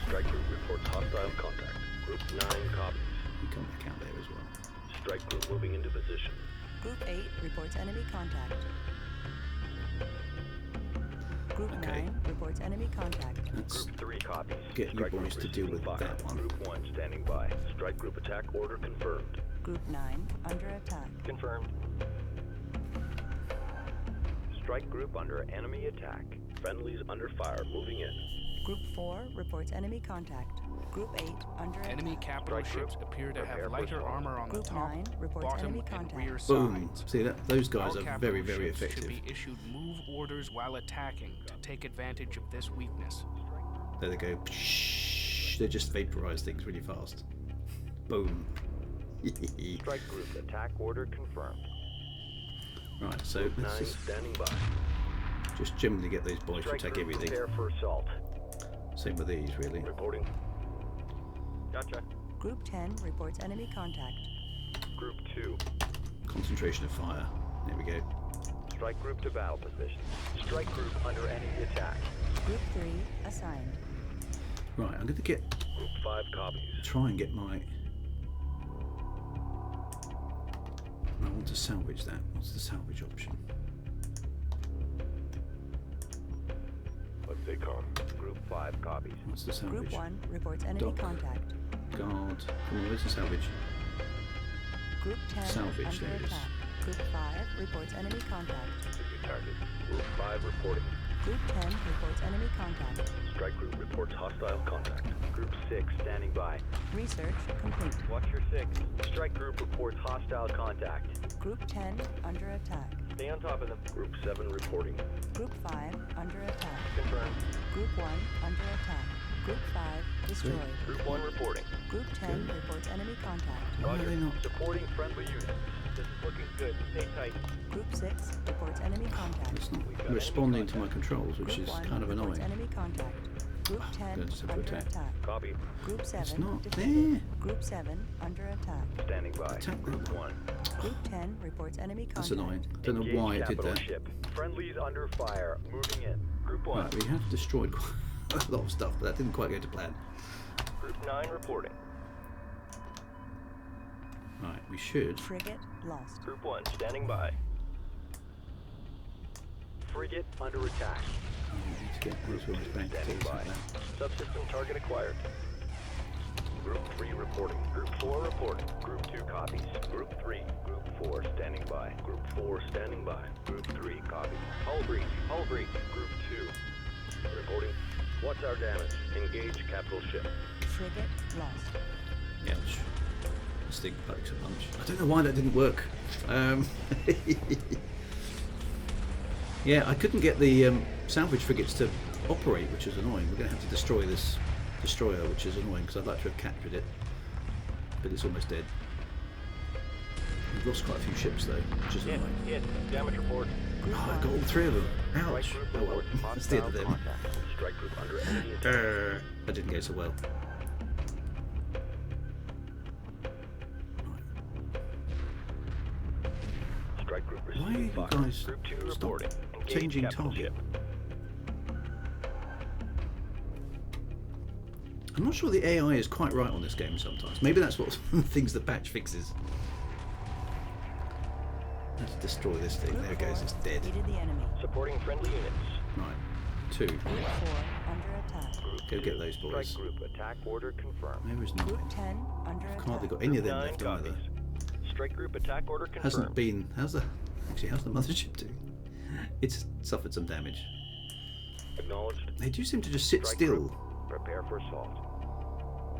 Strike group reports hostile contact. Group 9 copies. You come back out there as well. Strike group moving into position. Group 8 reports enemy contact. Group Okay. 9 reports enemy contact. Let's Group 3 copies. get you Strike boys group to deal with receiving fire. that one. Group 1 standing by. Strike group attack order confirmed. Group 9 under attack. Confirmed. Strike group under enemy attack. Friendlies under fire moving in. Group 4 reports enemy contact. Group 8 under Enemy attack. capital Strike group. ships appear to Prepare have for lighter assault. armor on Group the top, 9 reports bottom, enemy and contact. rear Boom. sides. See that? Those guys All are capital very, very ships effective. should be issued move orders while attacking to take advantage of this weakness. There they go. Psh, they just vaporize things really fast. Boom. Strike group attack order confirmed. Right, so Group 9 let's just standing by. generally get those boys to Strike take group everything. prepare for assault. Same with these, really. Reporting. Gotcha. Group 10 reports enemy contact. Group 2. Concentration of fire. There we go. Strike group to battle position. Strike group under enemy attack. Group 3 assigned. Right, I'm going to Group 5 copies. try and get my. I want to salvage that. What's the salvage option? Let's say come. Group 5 copies. What's the salvage? Group 1 reports enemy Dock. contact. Guard. Come on, where's the salvage? Group 10 Salvage, under there it is. attack. Group 5 reports enemy contact. New target. Group 5 reporting. Group 10 reports enemy contact. Strike group reports hostile contact. Group 6 standing by. Research complete. Watch your 6. Strike group reports hostile contact. Group 10 under attack. Stay on top of them. Group 7 reporting. Group 5 under attack. Confirmed. Group 1 under attack. Group 5 destroyed. Group 1 reporting. Group 10 reports enemy contact. Why are they not? Supporting friendly units. This is looking good. Stay tight. Group 6 reports enemy contact. It's not responding to my controls, which Group is 1 kind of reports annoying. enemy contact. Group 10 Good, just have to under attack. attack. Copy. Group 7 It's not defeated. there. Group 7 under attack. Standing by. Attack Group that 1. Group 10 reports enemy contact. That's annoying. I don't know Engage why it did capital that. Ship. Friendlies under fire. Moving in. Group 1. Right, we have destroyed quite a lot of stuff, but that didn't quite go to plan. Group 9 reporting. Right, we should. Frigate lost. Group 1 standing by. Frigate under attack. We need to get those guys back to Standing by. that. Subsystem target acquired. Group 3 reporting. Group 4 reporting. Group 2 copies. Group 3. Group 4 standing by. Group 4 standing by. Group 3 copies. Hull breach. Hull breach. Group 2 reporting. What's our damage? Engage capital ship. Frigate lost. Ouch. This thing pokes a punch. I don't know why that didn't work. Yeah, I couldn't get the salvage frigates to operate, which is annoying. We're going to have to destroy this destroyer, which is annoying because I'd like to have captured it, but it's almost dead. We've lost quite a few ships though, which is annoying. Hit. Damage report. Oh, I got all three of them. Ouch. Strike Oh group well, report. that's the end of them. Contact. Strike group under enemy attack. That didn't go so well. Strike group Why are receiving you fire. guys Group 2 stop reporting. Engage changing capital target? ship. I'm not sure the AI is quite right on this game sometimes. Maybe that's what things the patch fixes. Let's destroy this thing. There it goes. It's dead. Defeated the enemy. Supporting friendly units. Right. 2. Group 4 under attack. Group Go 2. get those boys. Strike group attack order confirmed. Where is 9? Group 10 under I've hardly attack. got any of them 9 left copies. either. Strike group attack order confirmed. Hasn't been. How's the mothership doing? It's suffered some damage. Acknowledged. They do seem to just sit Strike still group. Prepare for assault.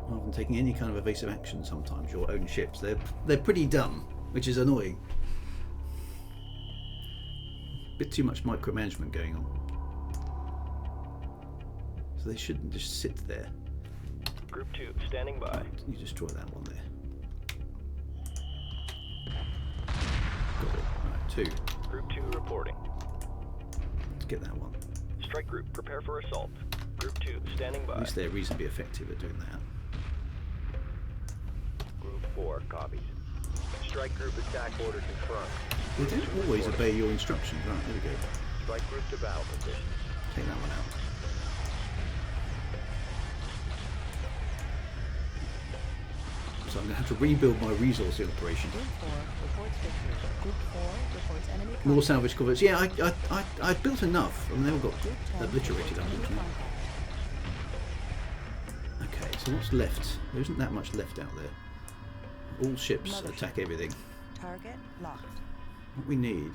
rather than taking any kind of evasive action. Sometimes your own ships. They're pretty dumb, which is annoying. Bit too much micromanagement going on. So they shouldn't just sit there. Group 2 standing by. You destroy that one there. Got it. Right, 2. Group 2 reporting. Let's get that one. Strike group prepare for assault. Group 2 standing by. At least they're reasonably effective at doing that. Group 4 copies. Strike group attack order confirmed. They don't always obey your instructions. Right, there we go. Strike group to battle position. Take that one out. So I'm going to have to rebuild my resourcing operation. Group 4 reports victory. Group 4 reports enemy More contact. salvage covers. Yeah, I built enough. I mean, they all got Group 10 obliterated, reports enemy unfortunately. contact. Okay, so what's left? There isn't that much left out there. All ships Mothership. attack everything. Target locked. What we need,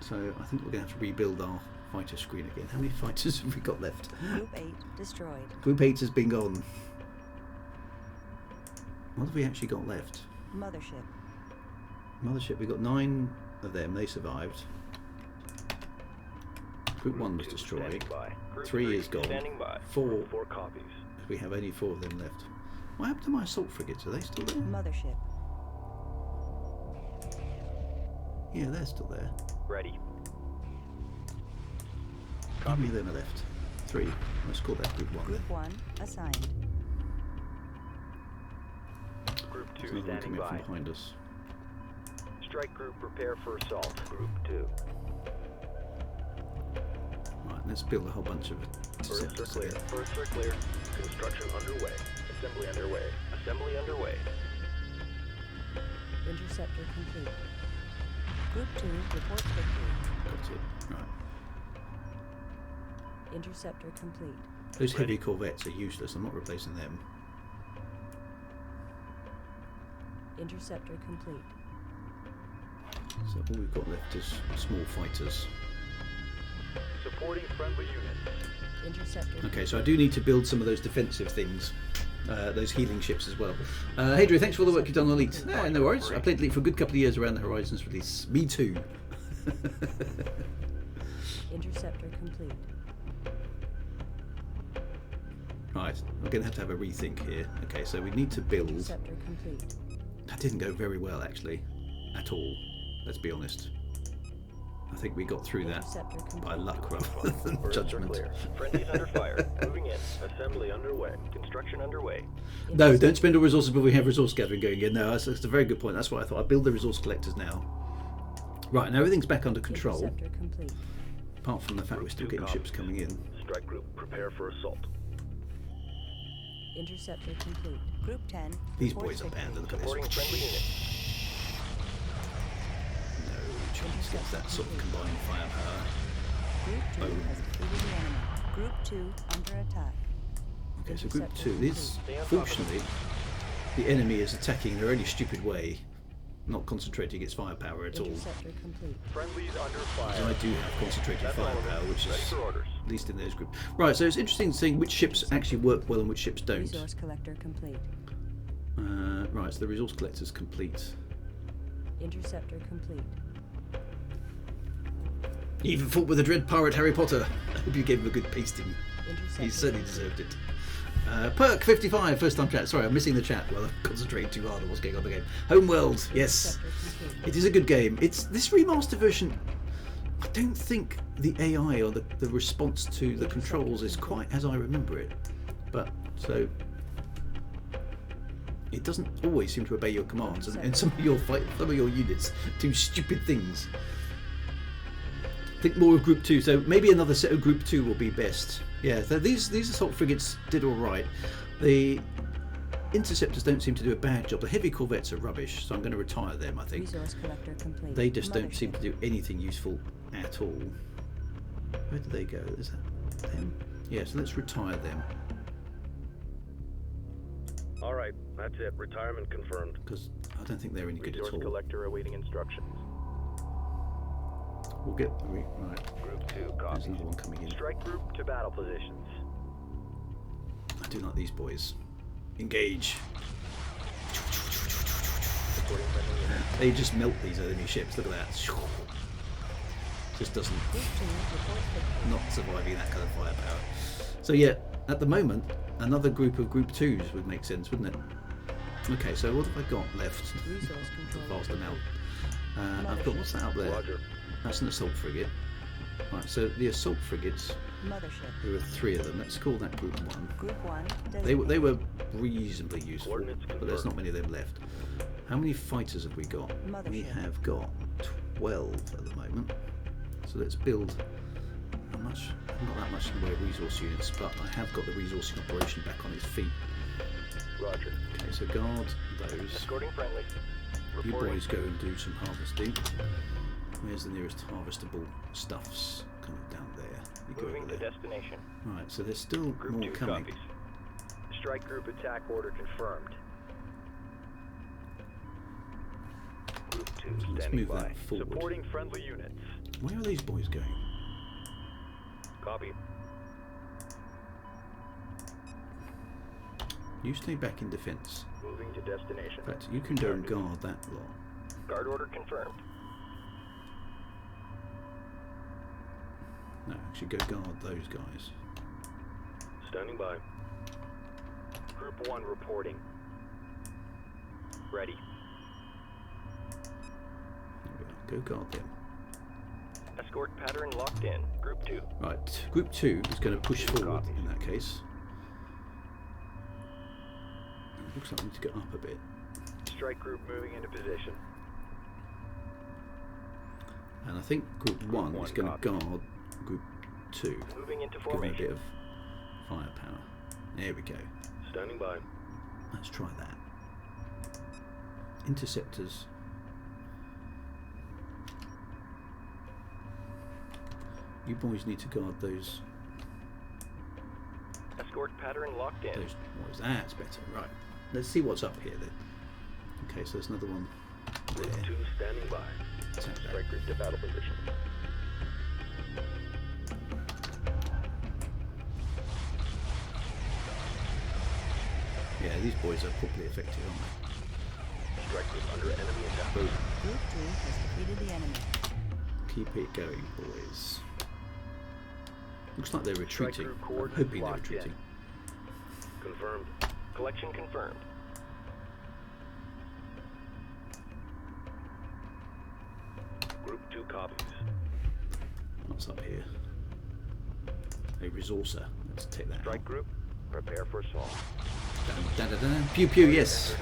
so I think we're going to have to rebuild our fighter screen again. How many fighters have we got left? Group 8 destroyed. Group 8 has been gone. What have we actually got left? Mothership. Mothership, we got 9 of them, they survived. Group 1 was 2 destroyed. standing by. Group 3 is gone. Standing by. 4, 4 copies. we have only 4 of them left. What happened to my assault frigates? Are they still there? Mothership. Yeah, they're still there. Ready. How many of them are left? 3. Let's call that Group 1 then. Group 1 assigned. Group 2 There's another one standing coming from by. behind us. Strike group prepare for assault. Group 2. Right, let's build a whole bunch of First are interceptors clear. here. First are clear. Construction underway. Assembly underway. Assembly underway. Interceptor complete. Group 2 reports victory. Got it. Right. Interceptor complete. Those heavy corvettes are useless. I'm not replacing them. Interceptor complete. So all we've got left is small fighters. Supporting friendly units. Interceptor. Okay, so I do need to build some of those defensive things. Those healing ships as well. Hey Drew, thanks for all the work you've done on Elite. No worries. I played Elite for a good couple of years around the Horizons release. Me too. Interceptor complete. Right, we're going to have a rethink here. Okay, so we need to build. Interceptor complete. That didn't go very well, actually, at all. Let's be honest. I think we got through that Interceptor complete. by luck rather than Birds are judgment. clear. Friendlies under fire. Moving in. Assembly underway. Construction underway. No, don't spend all resources before we have resource gathering going in. No, that's a very good point. That's why I thought I'd build the resource collectors now. Right, now everything's back under control, Interceptor complete. apart from the fact we're still getting ships coming in. Strike group, prepare for assault. Interceptor complete. Group 10. These reports boys are victory. banned. Look at Supporting this. friendly units. No chance gets that sort of combined firepower. Group 2 Boom. has defeated the enemy. Group 2 under attack. Okay, so group 2. This, fortunately, the enemy is attacking in a really stupid way, not concentrating its firepower at all. Interceptor complete. Friendlies under So fire. I do have concentrated That's all of firepower, them. which Ready is for orders. at least in those groups. Right, so it's interesting seeing which ships actually work well and which ships don't. Resource collector complete. Right, so the resource collector's complete. Interceptor complete. He even fought with the dread pirate Harry Potter. I hope you gave him a good pasting. Interceptor He certainly complete. deserved it. Perk 55, first time chat. Sorry, I'm missing the chat while I'm concentrating too hard on what's going on in the game. Homeworld, yes. Interceptor complete. It is a good game. It's this remastered version. I don't think the AI or the response to the controls is quite as I remember it. But so it doesn't always seem to obey your commands, and some of your units do stupid things. Think more of Group 2, so maybe another set of Group 2 will be best. Yeah, so these assault frigates did all right. The interceptors don't seem to do a bad job. The heavy corvettes are rubbish, so I'm going to retire them, I think. Resource collector complete. They just don't Mothership. seem to do anything useful at all. Where do they go? Is that them? Yeah, so let's retire them, All right, that's it. Retirement confirmed. because I don't think they're any good Resource at all. collector awaiting instructions. We'll get... Right, Group 2, there's copy. another one coming in. Strike group to battle positions. I do like these boys. Engage. Supporting friendly units. They just melt these enemy ships. Look at that. Just doesn't... Group 2 reports victory. not surviving that kind of firepower. So yeah, at the moment, another group of Group 2s would make sense, wouldn't it? Okay, so what have I got left? Resource control. Fast them out. I've got, what's that up there? Roger. That's an assault frigate. Right, so the assault frigates, Mothership. there were 3 of them. Let's call that Group 1. Group 1. They were reasonably useful, Coordinates but there's not many of them left. How many fighters have we got? We Mothership. have got 12 at the moment. So let's build. How much? Not that much in the way of resource units, but I have got the resourcing operation back on its feet. Roger. Okay, so guard those. Escorting friendly. You Reporting. boys go and do some harvesting. Where's the nearest harvestable stuffs? Kind of down there. You go Moving over to there. destination. Right, so there's still Group more 2 coming. copies. Strike group attack order confirmed. Group 2 Let's standing move by. that forward. Supporting friendly units. Where are these boys going? Copy. You stay back in defence. Moving to destination. In fact, you can go and guard that lot. Guard order confirmed. No, actually go guard those guys. Standing by. Group 1 reporting. Ready. There we are. Go guard them. Escort pattern locked in. Group 2. Right, Group 2 is going to push forward in that case. Looks like we need to go up a bit. Strike group moving into position. And I think Group 1 is going to copy. guard Group 2. Moving into Give them a formation. bit of firepower. There we go. Standing by. Let's try that. Interceptors. You boys need to guard those. Escort pattern locked in. Those boys. That's better. Right. Let's see what's up here then. Okay, so there's another one Group there. 2 standing by. Attack that. Strike group to battle position. Yeah, these boys are properly effective, aren't Strike group under enemy attack. they? Boom. Group 2 has defeated the enemy. Keep it going, boys. Looks like they're Strike retreating. group I'm coordinates hoping they're locked in. retreating. confirmed. Collection confirmed. Group 2 copies. What's up here? A resourcer. Let's take that Strike out. group, prepare for assault. Dun, dun, dun, dun. Pew pew, yes.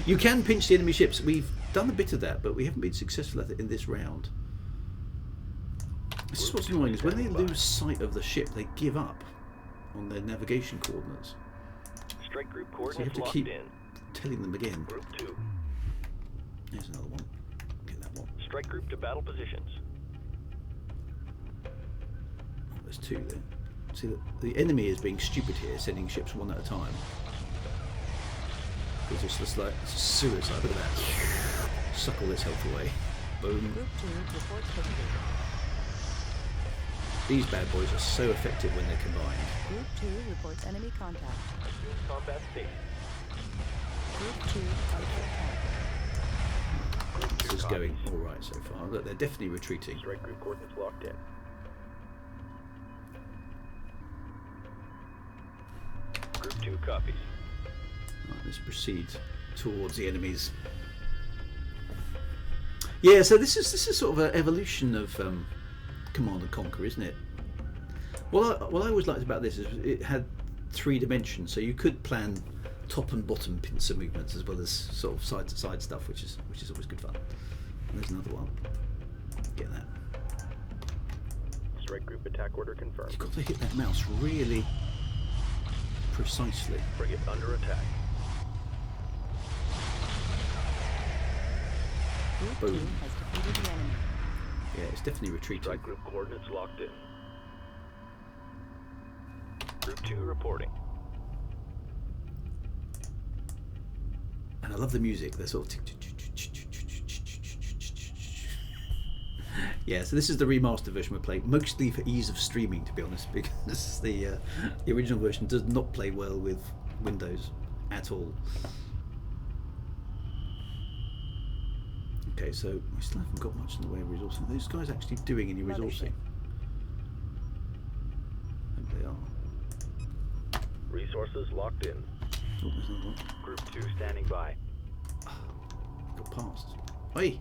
You can pinch the enemy ships. We've done a bit of that, but we haven't been successful at it in this round. This is what's annoying, is when they lose sight of the ship, they give up on their navigation coordinates. Strike group So you have coordinates to locked keep in. telling them again. Group 2. There's another one. Get that one. Strike group to battle positions. Oh, there's two there. See, the enemy is being stupid here, sending ships one at a time. Because it's just like it's suicide. Look at that. Suck all its health away. Boom. Group 2 reports victory. These bad boys are so effective when they're combined. Group 2 reports enemy contact. Assume combat state. Group 2 under attack. This is going alright so far. Look, they're definitely retreating. Strike group coordinates locked in. Group 2 copies. Right, let's proceed towards the enemies. Yeah, so this is sort of an evolution of Command and Conquer, isn't it? What I always liked about this is it had 3 dimensions, so you could plan top and bottom pincer movements as well as sort of side to side stuff, which is always good fun. And there's another one. Get that. Strike group attack order confirmed. You've got to hit that mouse really precisely. Frigate under attack. Group Boom. 2 has defeated the enemy. Yeah, it's definitely retreating. Strike group coordinates locked in. Group 2 reporting. And I love the music. They're sort of yeah. So this is the remastered version we're playing, mostly for ease of streaming, to be honest, because the original version does not play well with Windows at all. Okay, so we still haven't got much in the way of resourcing. Are those guys actually doing any resourcing? I think they are. Resources locked in. Oh, there's another one. Group 2 standing by. Got past. Oi!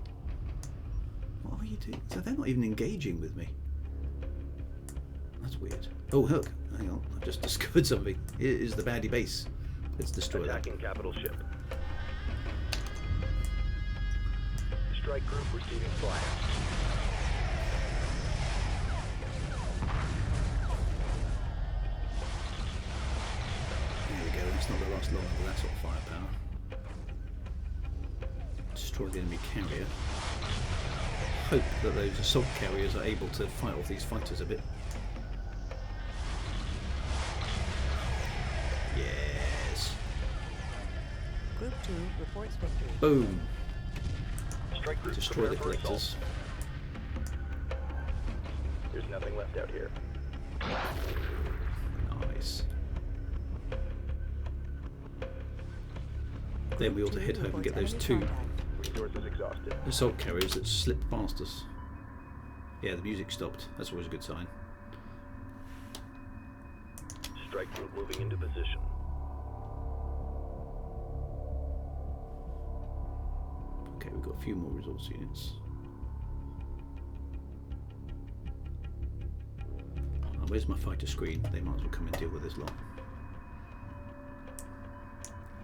What are you doing? So they're not even engaging with me. That's weird. Oh, look. Hang on. I've just discovered something. Here is the baddie base. Let's destroy that. Attacking capital ship. Strike group receiving fire. There we go. It's not going to last long with that sort of firepower. Destroy the enemy carrier. Hope that those assault carriers are able to fight off these fighters a bit. Yes. Group 2 reports victory. Boom. Strike group Destroy the prepare for collectors. assault. There's nothing left out here. Nice. Then we ought to head home and get those 2 Resources exhausted. assault carriers that slipped past us. Yeah, the music stopped. That's always a good sign. Strike group moving into position. Okay, we've got a few more resource units. Oh, where's my fighter screen? They might as well come and deal with this lot.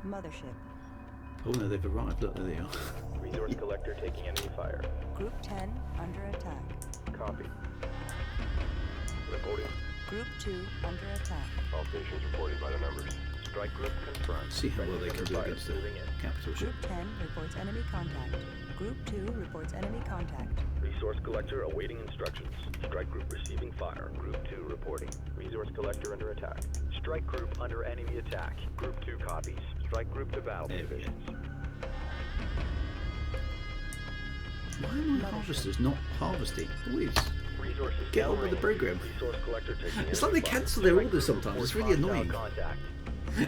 Mothership. Oh no, they've arrived. Look, there they are. Resource collector taking enemy fire. Group 10 under attack. Copy. Reporting. Group 2 under attack. All stations reporting by the numbers. Strike group confirmed. See how well they can do Fire against the moving in. capital ship. Group 10 reports enemy contact. Group 2 reports enemy contact. Resource collector awaiting instructions. Strike group receiving fire. Group 2 reporting. Resource collector under attack. Strike group under enemy attack. Group 2 copies. Strike group to battle There we go. divisions. Why are my harvesters not harvesting? Always. Resources Get on with the downrange. program. Resource collector taking It's enemy like they fire. cancel their Strike orders group sometimes. It's reports really hostile annoying. Contact.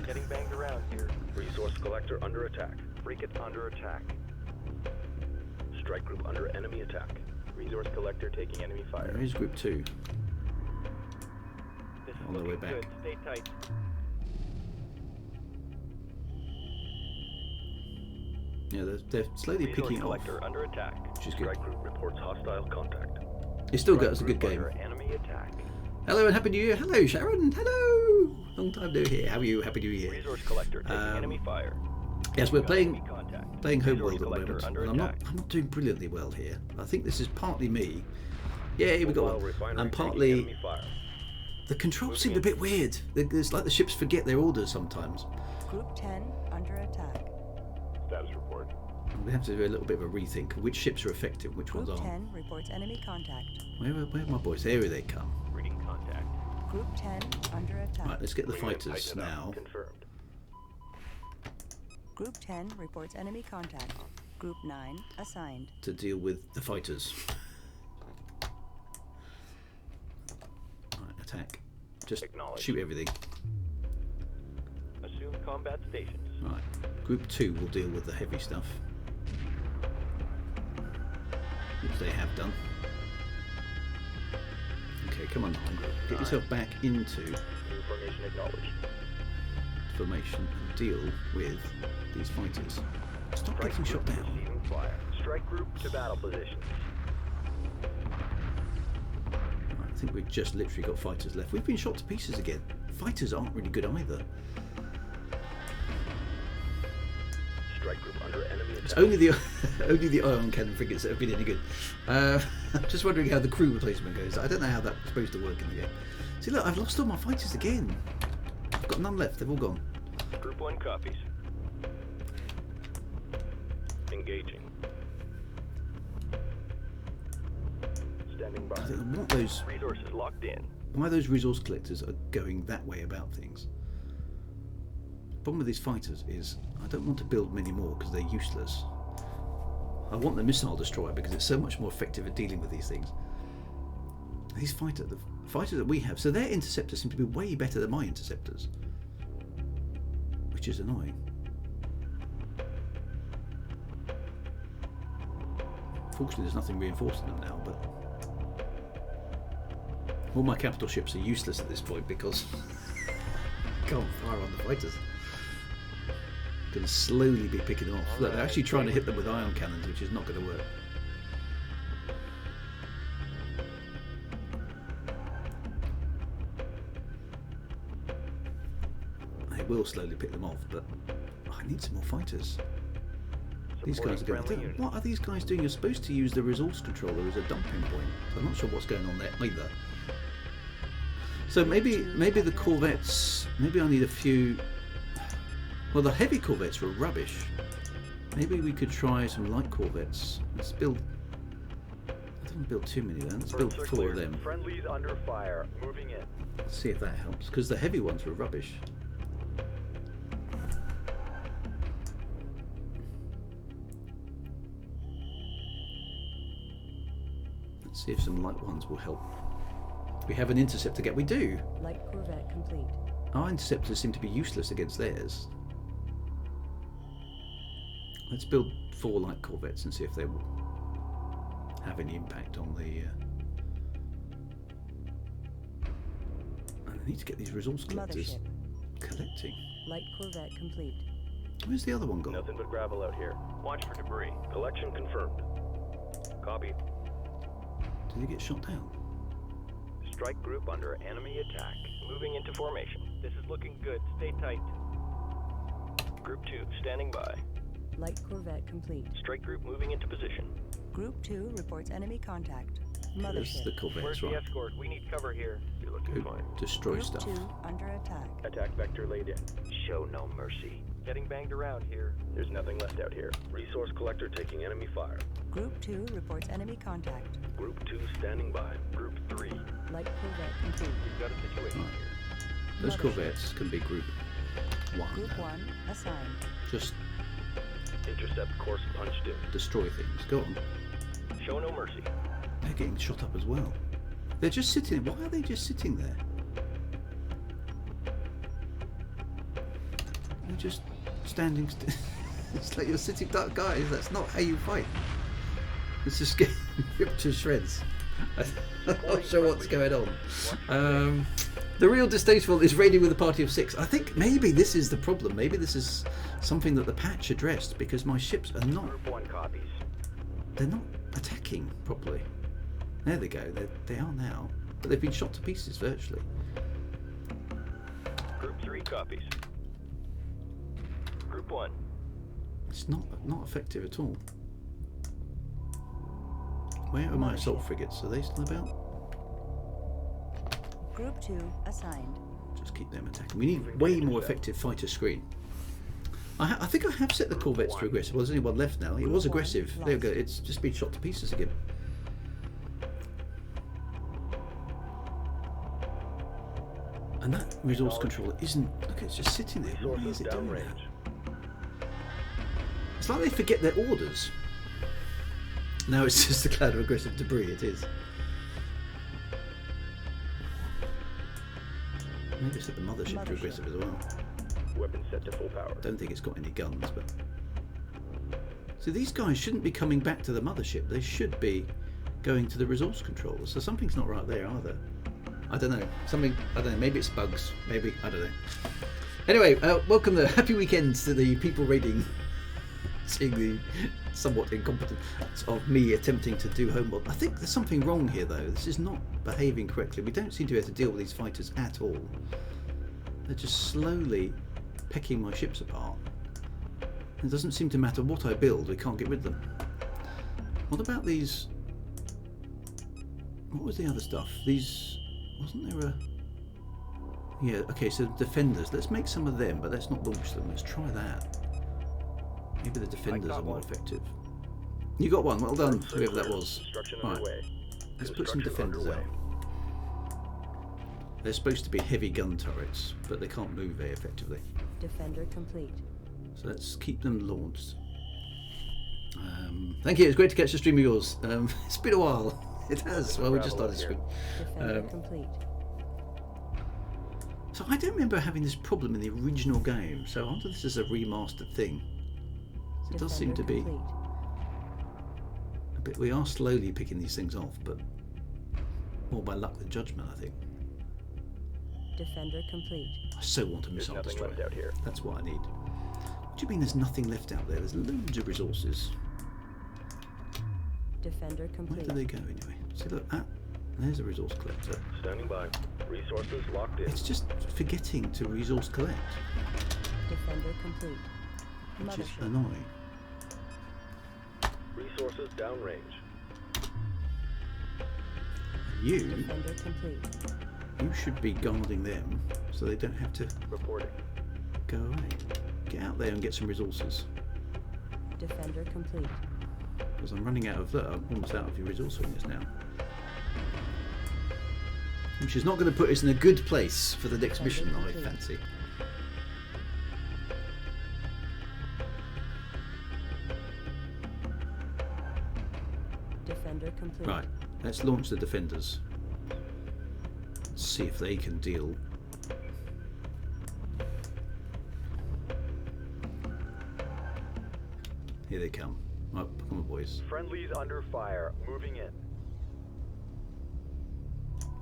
Getting banged around here. Resource collector under attack. Frigate under attack. Strike group under enemy attack. Resource collector taking enemy fire. Where is Group 2? This is On the way looking back. good. Stay tight. Yeah, they're slowly Resource picking off. collector under attack. Which is good. Strike group reports hostile contact. It's still good. Strike It's a good group game. under enemy attack. Hello and happy New Year. Hello, Sharon. Hello. Long time no here. How are you? Happy New Year. Resource collector taking enemy fire. Yes, we're Enemy playing contact. Homeworld Resource at the collector moment, under and attack. I'm not doing brilliantly well here. I think this is partly me. Yeah, we got Mobile one. refinery And taking partly enemy fire. the controls seem a bit weird. It's like the ships forget their orders sometimes. Group 10 under attack. Status report. We have to do a little bit of a rethink. Which ships are effective, which Group ones aren't. 10 reports enemy contact. Where are my boys? There they come. Reading contact. Group 10 under attack. Right, let's get the Bring in fighters Taiidan. now Confirmed. Group 10 reports enemy contact. Group 9 assigned. to deal with the fighters. Right, attack. Just Acknowledge. shoot everything. Assume combat stations. Right. Group 2 will deal with the heavy stuff, which they have done. Okay, come on, Nine. Get yourself back into New formation acknowledged. formation and deal with these fighters. Stop Strike getting shot group down. receiving fire. Strike group to battle positions. Right, I think we've just literally got fighters left. We've been shot to pieces again. Fighters aren't really good either. Strike group under enemy attack. It's only the ion cannon frigates that have been any good. I'm just wondering how the crew replacement goes. I don't know how that's supposed to work in the game. See, look, I've lost all my fighters again. I've got none left. They've all gone. Group 1 copies. Engaging. Standing by. I don't know what those, Resources locked in. why those resource collectors are going that way about things. The problem with these fighters is I don't want to build many more because they're useless. I want the missile destroyer because it's so much more effective at dealing with these things. The fighters that we have, so their interceptors seem to be way better than my interceptors, which is annoying. Fortunately, there's nothing reinforcing them now, but all my capital ships are useless at this point because I can't fire on the fighters. Going to slowly be picking them off. Look, they're actually trying to hit them with ion cannons, which is not going to work. They will slowly pick them off, but I need some more fighters. These guys are going. What are these guys doing? You're supposed to use the resource controller as a dumping point. So I'm not sure what's going on there either. So maybe the corvettes. Maybe I need a few. Well, the heavy corvettes were rubbish. Maybe we could try some light corvettes. Let's build. I don't want to build too many then. Let's build 4 of them. Friendlies under fire. Moving in. Let's see if that helps. Because the heavy ones were rubbish. Let's see if some light ones will help. We have an interceptor get. We do. Light corvette complete. Our interceptors seem to be useless against theirs. Let's build 4 light corvettes and see if they will have any impact on the. And I need to get these resource collectors collecting. Light corvette complete. Where's the other one gone? Nothing but gravel out here. Watch for debris. Collection confirmed. Copy. Did he get shot down? Strike group under enemy attack. Moving into formation. This is looking good. Stay tight. Group 2 standing by. Light corvette complete. Strike group moving into position. Group 2 reports enemy contact. There's the Mothership. corvettes, Where's the right? escort? We need cover here. You're looking Go fine. destroy Group stuff. 2 under attack. Attack vector laid in. Show no mercy. Getting banged around here. There's nothing left out here. Resource collector taking enemy fire. Group 2 reports enemy contact. Group 2 standing by. Group 3. Light corvette complete. We've got a situation Right. here. Those corvettes can be group 1. Group 1 assigned. Just Intercept course punched in. destroy things. Go on. Show no mercy. They're getting shot up as well. They're just sitting. Why are they just sitting there? They're just standing still. It's like you're sitting duck, guys. That's not how you fight. It's just getting ripped to shreds. I'm not sure what's going on. The real distasteful is raiding with a party of 6. I think maybe this is the problem. Maybe this is something that the patch addressed, because my ships are not. Group 1 copies. They're not attacking properly. There they go. They are now, but they've been shot to pieces virtually. Group 3 copies. Group 1. It's not effective at all. Where are my assault frigates? Are they still about? Group 2 assigned. Just keep them attacking. We need way more effective fighter screen. I think I have set the corvettes to aggressive. Well, there's only one left now. It was aggressive. There we go. It's just been shot to pieces again. And that resource controller isn't. Look, it's just sitting there. Why is it doing that? It's like they forget their orders. Now it's just a cloud of aggressive debris. It is. Maybe set the mothership to aggressive as well. Weapon set to full power. Don't think it's got any guns, but so these guys shouldn't be coming back to the mothership. They should be going to the resource controller. So something's not right there either. I don't know. Something. I don't know. Maybe it's bugs. Maybe I don't know. Anyway, welcome the happy weekend to the people raiding. Seeing the somewhat incompetence of me attempting to do Homeworld. I think there's something wrong here though. This is not behaving correctly. We don't seem to be able to deal with these fighters at all. They're just slowly pecking my ships apart. It doesn't seem to matter what I build, we can't get rid of them. What about these? What was the other stuff? These, wasn't there a... Yeah, okay, so defenders. Let's make some of them, but let's not launch them. Let's try that. Maybe the defenders are more effective. You got one, well done, whoever that was. Right, let's put some defenders out. They're supposed to be heavy gun turrets, but they can't move very effectively. Defender complete. So let's keep them launched. Thank you, it's great to catch the stream of yours. It's been a while. It has. Well, we just started stream. Defender complete. So I don't remember having this problem in the original game. So I wonder if this is a remastered thing. It does seem to be a bit. We are slowly picking these things off, but more by luck than judgment, I think. Defender complete. I so want a missile destroyer. Out here. That's what I need. What do you mean there's nothing left out there? There's loads of resources. Defender complete. Where do they go anyway? See, look, there's a resource collector. Standing by. Resources locked in. It's just forgetting to resource collect. Defender complete. Which is annoying. Resources downrange. You Defender complete. You should be guarding them so they don't have to reporting. Go away. Get out there and get some resources. Defender complete. Because I'm running out of I'm almost out of your resource units now. Which is not going to put us in a good place for the next mission, I fancy. Defender complete. Right, let's launch the defenders. Let's see if they can deal. Here they come. Right, come on, boys. Friendlies under fire. Moving in.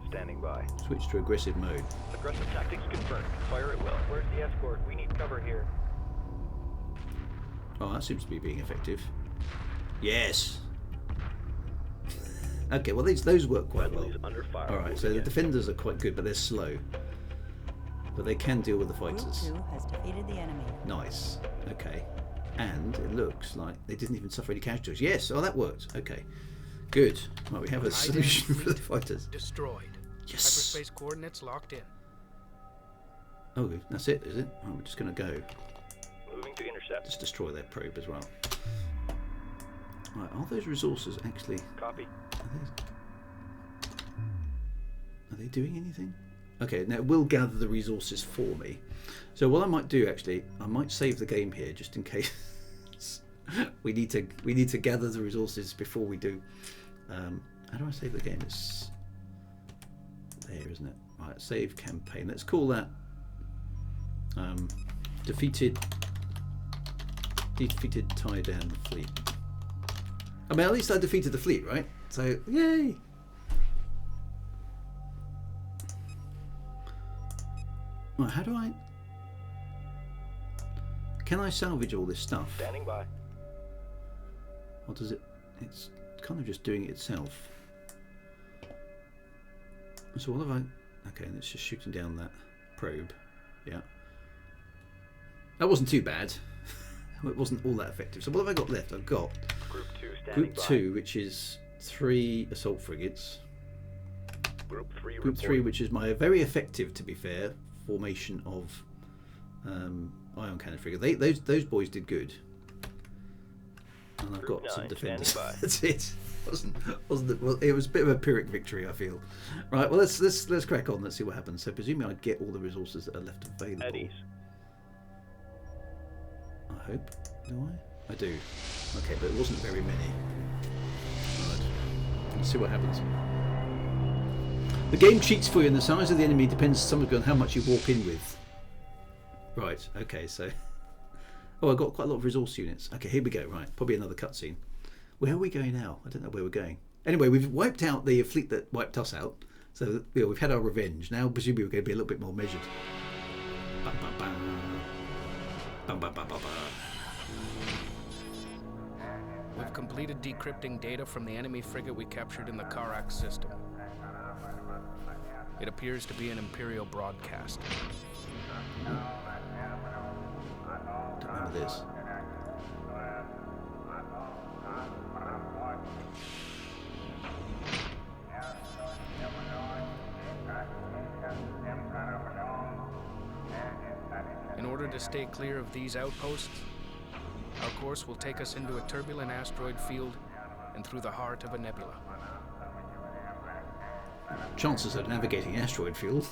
Standing by. Switch to aggressive mode. Aggressive tactics confirmed. Fire at will. Where's the escort? We need cover here. Oh, that seems to be being effective. Yes. Okay, well those work quite well. Under fire. Alright, so the defenders are quite good, but they're slow. But they can deal with the fighters. Group 2 has defeated the enemy. Nice. Okay. And it looks like they didn't even suffer any casualties. Yes, oh that worked. Okay. Good. Right, we have a solution for the fighters. Destroyed. Yes. Hyperspace coordinates locked in. Oh, that's it, is it? Oh, we're just going to go. Moving to intercept. Just destroy their probe as well. Right, are those resources actually... Copy. Are they doing anything? Okay, now it will gather the resources for me. So what I might do actually, I might save the game here just in case we need to gather the resources before we do. How do I save the game? It's there, isn't it? Right, save campaign. Let's call that defeated Taiidan fleet. I mean, at least I defeated the fleet, right? So, yay! Right, how do I... Can I salvage all this stuff? Standing by. Or does it... It's kind of just doing it itself. So what have I... Okay, and it's just shooting down that probe. Yeah. That wasn't too bad. It wasn't all that effective. So what have I got left? I've got Group 2 standing Group by. 2, which is 3 assault frigates. Group 3 Group 3, which is my very effective, to be fair, formation of ion cannon frigate. Those boys did good. And I've Group got some 9 defenders. standing by. That's it. Wasn't it? Well, it was a bit of a Pyrrhic victory, I feel. Right. Well, let's crack on. Let's see what happens. So, presumably, I get all the resources that are left available. At ease. I hope. Do I? I do. Okay, but it wasn't very many. Right. Let's see what happens. The game cheats for you, and the size of the enemy depends somewhat on how much you walk in with. Right. Okay. So. Oh, I got quite a lot of resource units. Okay, here we go. Right, probably another cutscene. Where are we going now? I don't know where we're going. Anyway, we've wiped out the fleet that wiped us out. So we've had our revenge. Now, presumably, we're going to be a little bit more measured. Bum, bum, bum. Bum, bum, bum, bum, bum. We've completed decrypting data from the enemy frigate we captured in the Karak system. It appears to be an Imperial broadcast. Don't remember this. In order to stay clear of these outposts, our course will take us into a turbulent asteroid field and through the heart of a nebula. Chances of navigating asteroid field.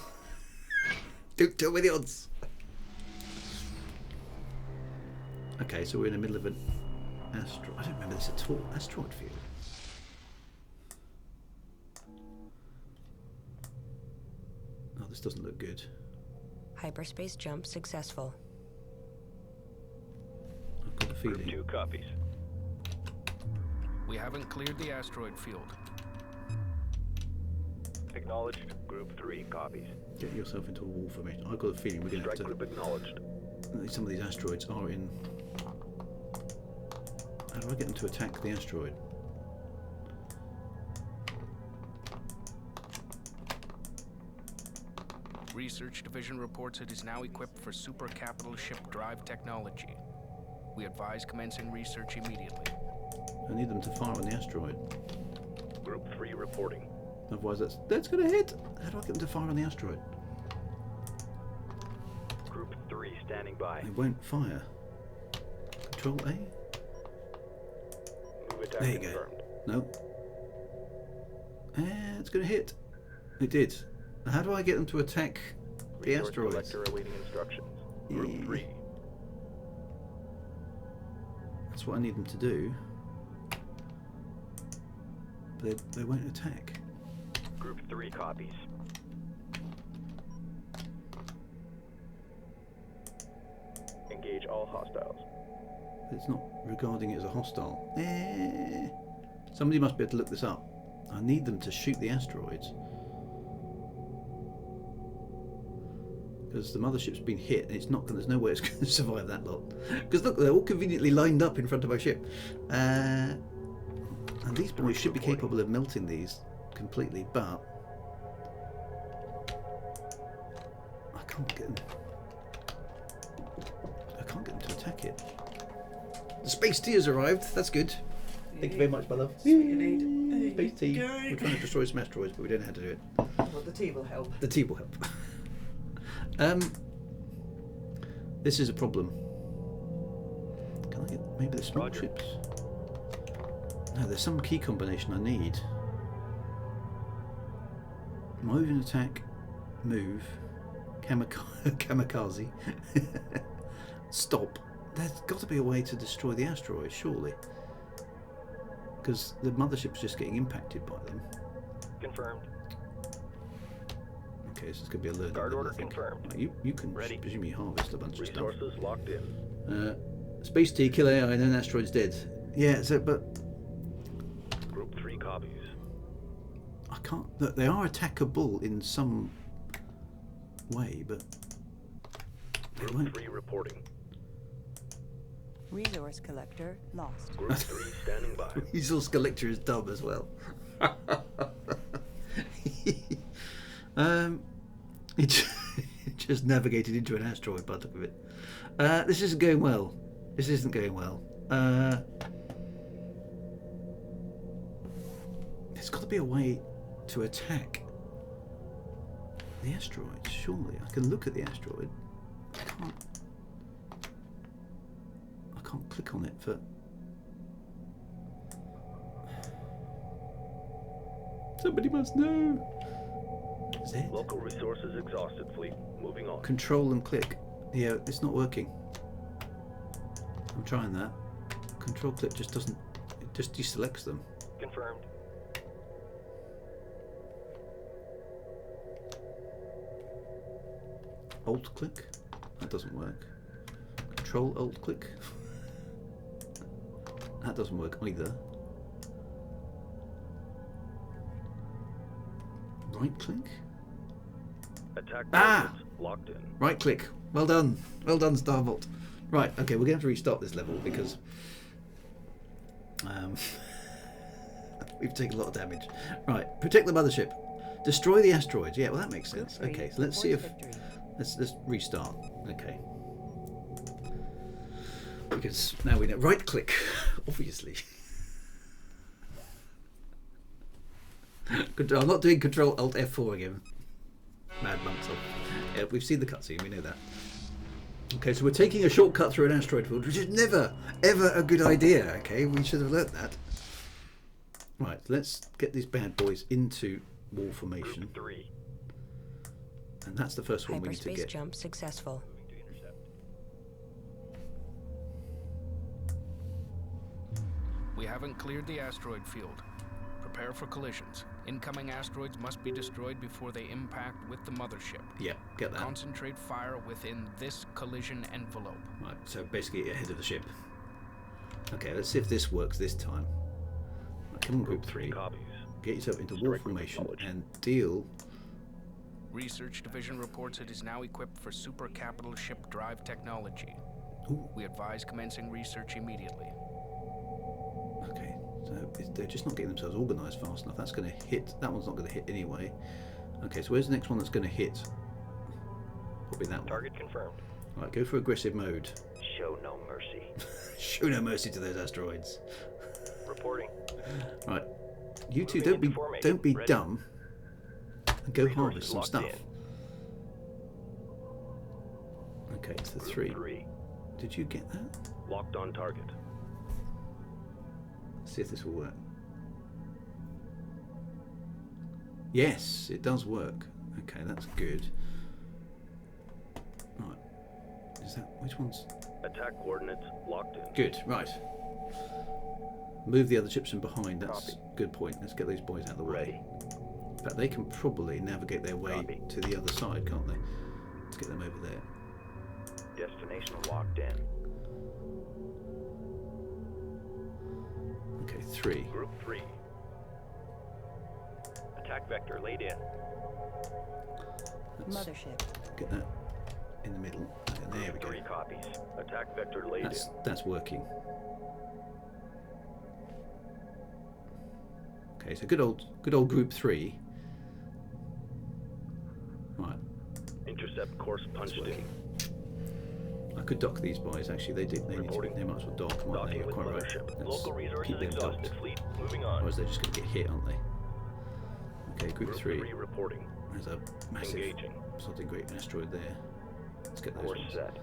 Don't tell me the odds. Okay, so we're in the middle of an asteroid. I don't remember this at all. Asteroid field. Oh, this doesn't look good. Hyperspace jump successful. I've got a Group feeling. 2 copies. We haven't cleared the asteroid field. Acknowledged. Group 3 copies. Get yourself into a wall formation. I've got a feeling we're going to Strike have group acknowledged. to. Some of these asteroids are in. How do I get them to attack the asteroid? Research Division reports it is now equipped for super capital ship drive technology. We advise commencing research immediately. I need them to fire on the asteroid. Group 3 reporting. Otherwise, that's going to hit. How do I get them to fire on the asteroid? Group 3 standing by. They won't fire. Control A. Move attack There you go. confirmed. No. And it's going to hit. It did. How do I get them to attack the Resource asteroids? collector awaiting instructions. Group Yeah. 3. That's what I need them to do. But they won't attack. Group 3 copies. Engage all hostiles. It's not regarding it as a hostile. Somebody must be able to look this up. I need them to shoot the asteroids. Because the mothership's been hit and it's not. There's no way it's going to survive that lot. Because look, they're all conveniently lined up in front of my ship. And these boys should be capable of melting these completely, but I can't get them. I can't get them to attack it. The space tea has arrived. That's good. Thank you very much, my love. That's what you need. Space tea. Go. We're trying to destroy some asteroids, but we don't know how to do it. Well, the tea will help. The tea will help. This is a problem. Can I get maybe the small Roger. ships? No, there's some key combination I need. Move and attack, move, kamikaze, stop. There's got to be a way to destroy the asteroid, surely. Because the mothership's just getting impacted by them. Confirmed. Okay, so it's going to be a learning. Guard level, order I think. confirmed. Right, you can Ready. presumably harvest a bunch of stuff. Resources locked in. Space tea, kill AI, and then asteroid's dead. Yeah, so but Group 3 copies. I can't. They are attackable in some way, but Group 3 reporting. Resource collector lost. Group 3 standing by. Resource collector is dumb as well. It just navigated into an asteroid by the look of it. This isn't going well. This isn't going well. There's got to be a way to attack the asteroid, surely. I can look at the asteroid. I can't click on it for... Somebody must know. Is it? Local resources exhausted, fleet. Moving on. Control and click. Yeah, it's not working. I'm trying that. Control click just doesn't... It just deselects them. Confirmed. Alt click. That doesn't work. Control alt click. That doesn't work either. Right click. Attack Ah! locked in. Right click. Well done. Well done, Starbolt. Right, okay, we're going to have to restart this level because we've taken a lot of damage. Right, protect the mothership. Destroy the asteroids. Yeah, well that makes sense. Okay, so let's see if... Let's restart. Okay. Because now we know. Right click, obviously. I'm not doing Control Alt F4 again. Mad monks. Yeah, we've seen the cutscene, we know that. Okay, so we're taking a shortcut through an asteroid field, which is never, ever a good idea, okay? We should have learnt that. Right, let's get these bad boys into wall formation. Group 3. And that's the first one we need to Hyperspace get. jump successful. We haven't cleared the asteroid field. Prepare for collisions. Incoming asteroids must be destroyed before they impact with the mothership. Yeah, get that. Concentrate fire within this collision envelope. Right, so basically ahead of the ship. Okay, let's see if this works this time. Right, come on, Group 3. Copies. Get yourself into wall Strike formation knowledge. and deal... Research Division reports it is now equipped for super capital ship drive technology. Ooh. We advise commencing research immediately. Okay, so they're just not getting themselves organised fast enough. That's going to hit. That one's not going to hit anyway. Okay, so where's the next one that's going to hit? Probably that one. Target confirmed. Right, go for aggressive mode. Show no mercy. Show no mercy to those asteroids. Reporting. Right, you two Moving don't be into formation. Ready. dumb. And go Resources harvest some locked stuff. in. Okay, it's the Group 3. 3. Did you get that? Locked on target. Let's see if this will work. Yes, it does work. Okay, that's good. Right. Is that which one's Attack coordinates locked in. good? Right. Move the other ships in behind. That's Copy. a good point. Let's get those boys out of the way. Ready. In fact, they can probably navigate their way Copy. to the other side, can't they? Let's get them over there. Destination locked in. Okay, 3. Group 3. Attack vector laid in. Let's Mothership. get that in the middle. And there we Group 3 go. copies. Attack vector laid in. That's working. Okay, so good old Group 3. Right, Intercept course punched in. working. I could dock these boys. Actually, they might as well dock. Might they? Docking You're with quite right. mothership. Let's Local resources keep them exhausted. docked. Fleet moving on. Otherwise, they're just going to get hit, aren't they? Okay, Group 3. reporting. There's a massive Engaging. something great asteroid there. Let's get those Course ones. set.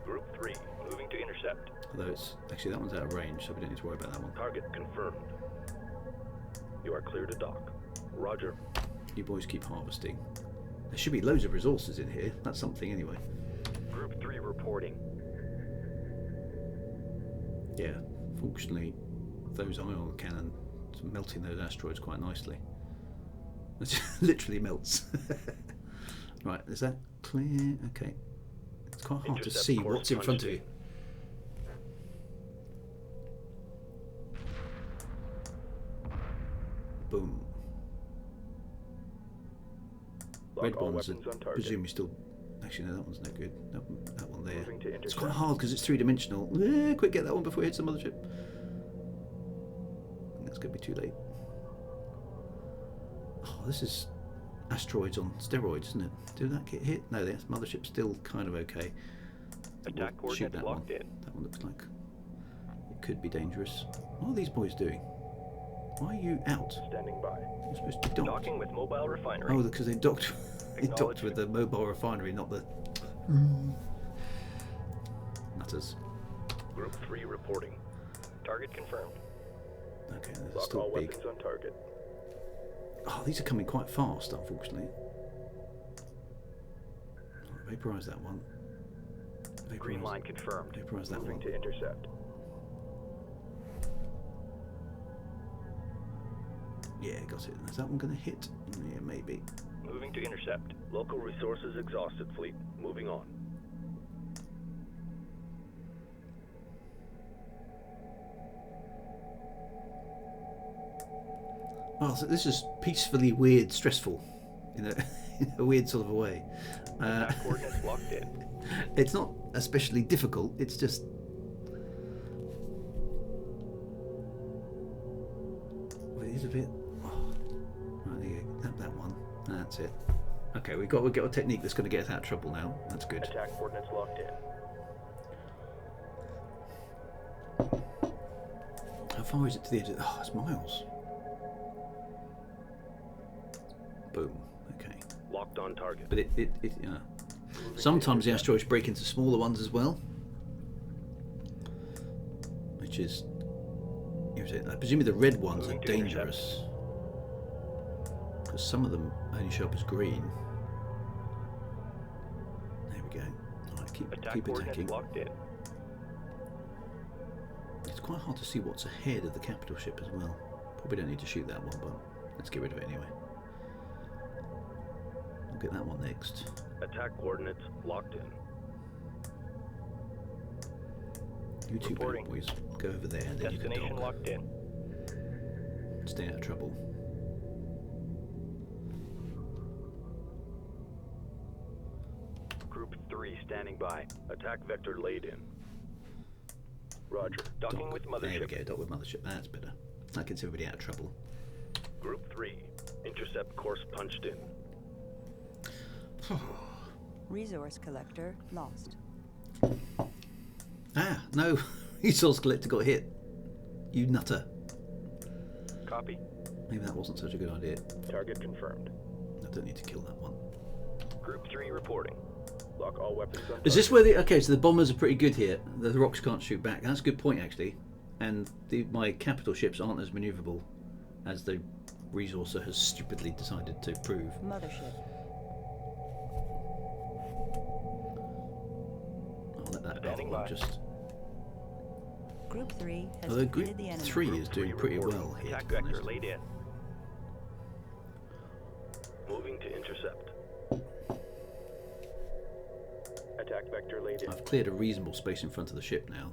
Group 3 moving to intercept. Although it's actually that one's out of range, so we don't need to worry about that one. Target confirmed. You are clear to dock. Roger. You boys keep harvesting. There should be loads of resources in here. That's something anyway. Group 3 reporting. Yeah, fortunately, those ion cannons melting those asteroids quite nicely. It just literally melts. Right, is that clear? Okay. It's quite hard to Intercept see course what's in front of punched you. Boom. Lock Red all ones are weapons on target. presumably still Actually, no, that one's no good. That one there. Moving to It's intercept. quite hard because it's three-dimensional. Quick, get that one before it hits the mothership. That's going to be too late. Oh, this is asteroids on steroids, isn't it? Did that get hit? No, the mothership's still kind of okay. Attack We'll shoot coordinates that one. locked in. That one looks like it could be dangerous. What are these boys doing? Why are you out? Standing by. You're supposed to be docked. Docking with mobile refinery. Oh, because they docked. They docked Acknowledged. with the mobile refinery, not the nutters. Group 3 reporting. Target confirmed. Okay, they're Lock still all big. weapons on target. Oh, these are coming quite fast, unfortunately. Vaporise that one. Green Vaporise- line confirmed. Vaporise that Moving one. to intercept. Yeah, got it. Is that one going to hit? Yeah, maybe. Moving to intercept. Local resources exhausted, fleet. Moving on. Well, so this is peacefully weird, stressful, in a, in a weird sort of a way. Attack coordinates locked in. It's not especially difficult. It's just well, it is a bit. Oh. Right, there you go. That one. That's it. Okay, we've got a technique that's going to get us out of trouble now. That's good. Attack coordinates locked in. How far is it to the edge? Oh, it's miles. Boom. Okay. Locked on target. But it sometimes the asteroids break into smaller ones as well, which is irritating. I presume the red ones are Moving to dangerous because some of them only show up as green. There we go. All right, Attack keep coordinates attacking. locked in. It's quite hard to see what's ahead of the capital ship as well. Probably don't need to shoot that one, but let's get rid of it anyway. We'll get that one next. Attack coordinates locked in. You two bad Reporting. boys, go over there and then you can Destination dock. locked in. Stay out of trouble. Group 3 standing by. Attack vector laid in. Roger. Docking Dock. with There we mothership. go, dock with mothership. That's better. That gets everybody out of trouble. Group 3. Intercept course punched in. Resource collector lost. Ah, no. Resource collector got hit. You nutter. Copy. Maybe that wasn't such a good idea. Target confirmed. I don't need to kill that one. Group 3 reporting. Lock all weapons on Is this target. where the... Okay, so the bombers are pretty good here. The rocks can't shoot back. That's a good point, actually. And my capital ships aren't as manoeuvrable as the resourcer has stupidly decided to prove. Mothership. I'll let that other Standing one by. just... Group 3 has Although defeated Group the enemy. 3 is Group doing 3 pretty reporting. well here. Attack to be vector honest. laid in. Moving to intercept. Attack vector laid in. I've cleared a reasonable space in front of the ship now.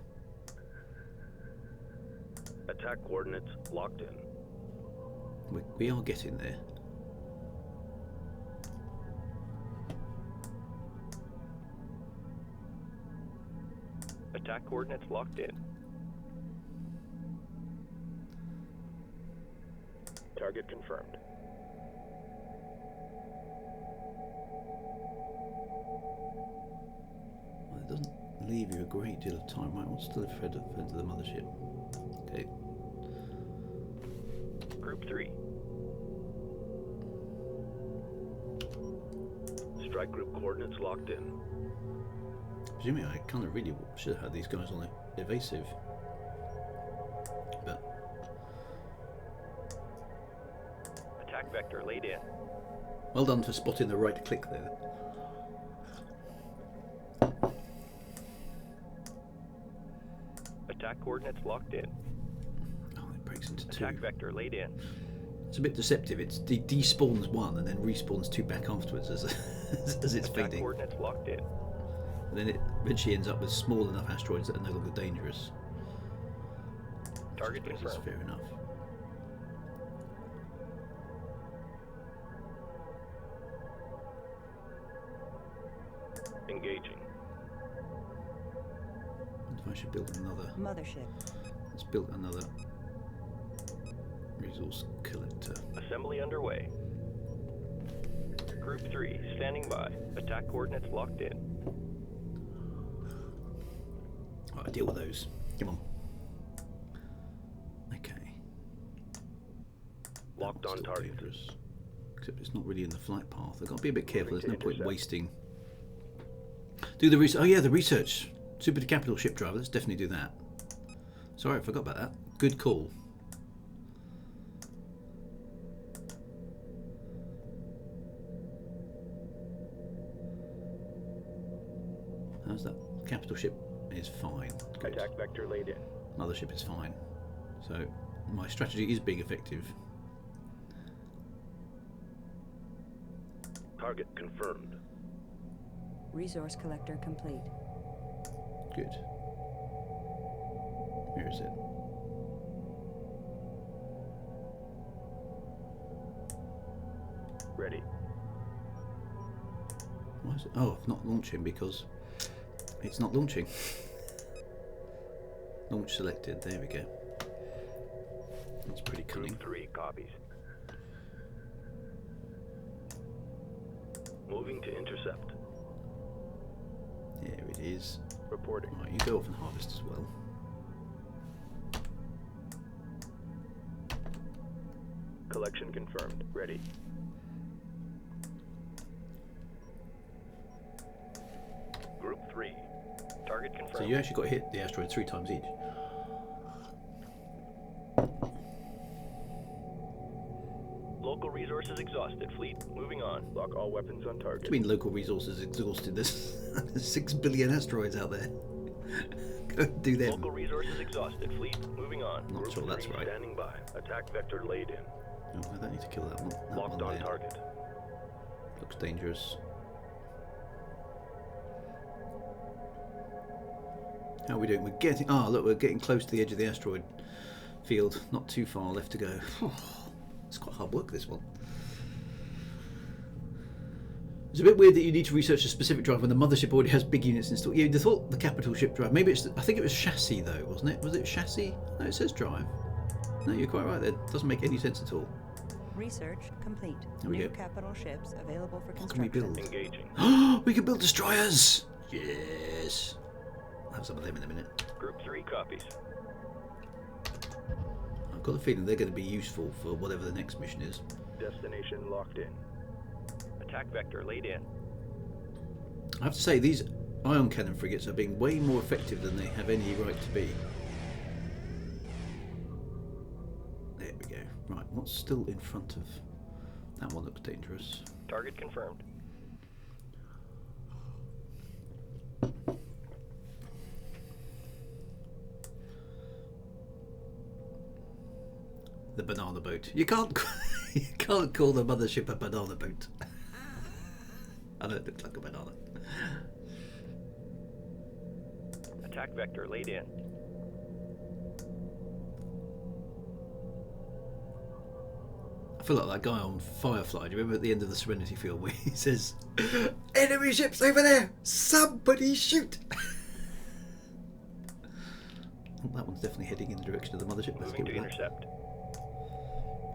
Attack coordinates locked in. We are getting there. Attack coordinates locked in. Target confirmed. Well, it doesn't leave you a great deal of time. Right, what's still ahead of the mothership? Okay. Group 3. Strike group coordinates locked in. Presumably I kind of really should have had these guys on evasive. But Attack vector laid in. well done for spotting the right click there. Attack coordinates locked in. Oh, it breaks into two. Attack vector laid in. It's a bit deceptive. It despawns one and then respawns two back afterwards as as it's Attack feeding. coordinates locked in. And then it eventually ends up with small enough asteroids that are no longer dangerous. Target Which I suppose is confirmed. fair enough. Engaging. If I should build another. Mothership. Let's build another resource collector. Assembly underway. Group 3, standing by. Attack coordinates locked in. Right, I deal with those. Come on. Okay. Locked on target. Dangerous. Except it's not really in the flight path. I've got to be a bit careful. There's no point wasting. Do the research. Oh yeah, the research. Super capital ship driver. Let's definitely do that. Sorry, I forgot about that. Good call. How's that? Capital ship is fine. Good. Attack vector laid in. Mothership is fine. So my strategy is being effective. Target confirmed. Resource collector complete. Good. Where is it? Ready. Why is it? Oh, not launching because it's not launching. Launch selected. There we go. That's pretty cunning. Group 3 copies. Moving to intercept. There it is. Reporting. Right, you go off and harvest as well. Collection confirmed. Ready. Group 3. Target confirmed. So you actually got to hit the asteroid 3 times each. Local resources exhausted. Fleet moving on. Lock all weapons on What target. do you mean local resources exhausted? There's 6 billion asteroids out there. Go do them. Local resources exhausted. Fleet moving on. Not Group sure that's 3 right. Standing by. Attack vector laid in. Oh, I don't need to kill that one. That Locked one on there. target. Looks dangerous. How are we doing? We're getting. Ah, look, we're getting close to the edge of the asteroid field. Not too far left to go. It's quite hard work, this one. It's a bit weird that you need to research a specific drive when the mothership already has big units installed. Yeah, you'd thought the capital ship drive. Maybe it's. I think it was chassis though, wasn't it? Was it chassis? No, it says drive. No, you're quite right there. It doesn't make any sense at all. Research complete. There we New go. capital ships available for What can we construction. build? Engaging. We can build destroyers! Yes! I'll have some of them in a minute. Group 3 copies. I've got a feeling they're going to be useful for whatever the next mission is. Destination locked in. Attack vector laid in. I have to say, these ion cannon frigates are being way more effective than they have any right to be. There we go. Right, what's still in front of... That one looks dangerous. Target confirmed. The banana boat. You can't you can't call the mothership a banana boat. I know it looks like a banana. Attack vector laid in. I feel like that guy on Firefly. Do you remember at the end of the Serenity film where he says, "Enemy ships over there! Somebody shoot!" Oh, that one's definitely heading in the direction of the mothership. Let's Moving get to with that. intercept.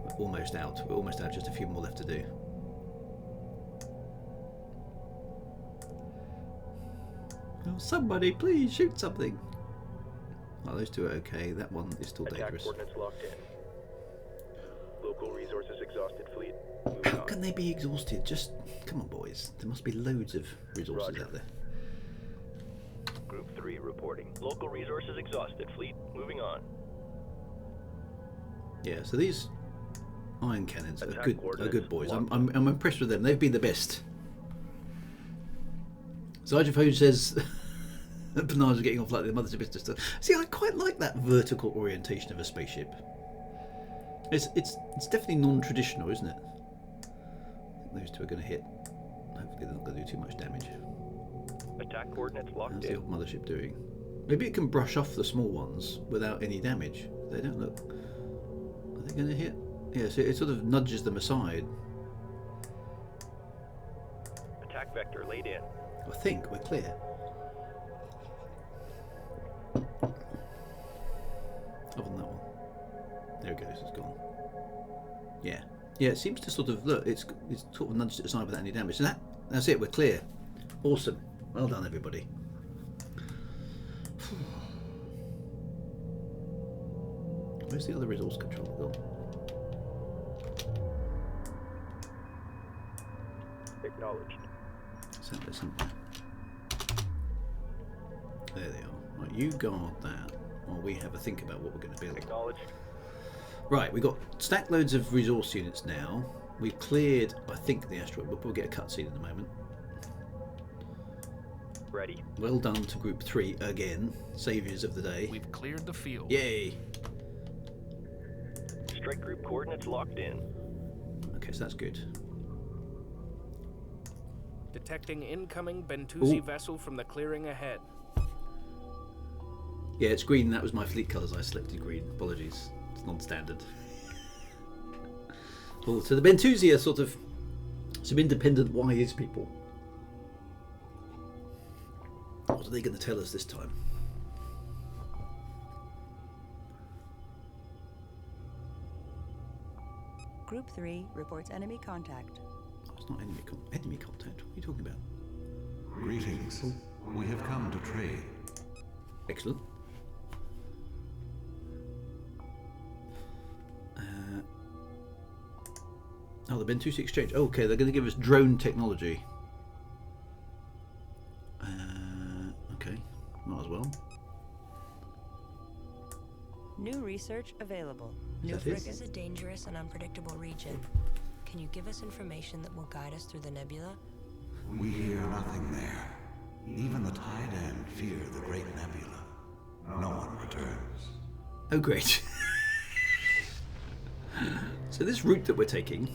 We're almost out. We're almost out. Just a few more left to do. Oh, somebody, please shoot something. Oh, those two are okay. That one is still Attack dangerous. coordinates locked in. Local resources exhausted. Fleet. Moving How on. can they be exhausted? Just come on, boys. There must be loads of resources Roger. out there. Group 3 reporting. Local resources exhausted. Fleet moving on. Yeah. So these iron cannons are Attack good. Are coordinates good boys. I'm locked. impressed with them. They've been the best. Zygophone says the bananas are getting off like the mothership is just. See, I quite like that vertical orientation of a spaceship. It's definitely non-traditional, isn't it? I think those two are going to hit. Hopefully, they're not going to do too much damage. Attack coordinates locked How's the in. old mothership doing? Maybe it can brush off the small ones without any damage. They don't look. Are they going to hit? Yeah, so it sort of nudges them aside. Attack vector laid in. I think we're clear. Other than that one. There it goes, it's gone. Yeah. Yeah, it seems to sort of, look, it's sort of nudged it aside without any damage. So that's it, we're clear. Awesome. Well done, everybody. Where's the other resource controller gone? Acknowledged. Somewhere, somewhere. There they are. Right, you guard that while we have a think about what we're going to build. Acknowledged. Right, we've got stack loads of resource units now. We've cleared, I think, the asteroid. We'll probably get a cutscene in a moment. Ready. Well done to Group 3 again. Saviours of the day. We've cleared the field. Yay! Strike group coordinates locked in. Okay, so that's good. Detecting incoming Bentusi Ooh. vessel from the clearing ahead. Yeah, it's green. That was my fleet colours. I selected green. Apologies. It's non-standard. Oh, so the Bentusi are sort of some independent wise people. What are they going to tell us this time? Group 3 reports enemy contact. Oh, it's not enemy contact. What are you talking about? Greetings. We have come to trade. Excellent. Oh, the Bentusi Exchange. Okay, they're going to give us drone technology. Okay, might as well. New research available. Is that it? This is a dangerous and unpredictable region. Can you give us information that will guide us through the nebula? We hear nothing there. Even the Taiidan fear the great nebula. No one returns. Oh, great. So this route that we're taking,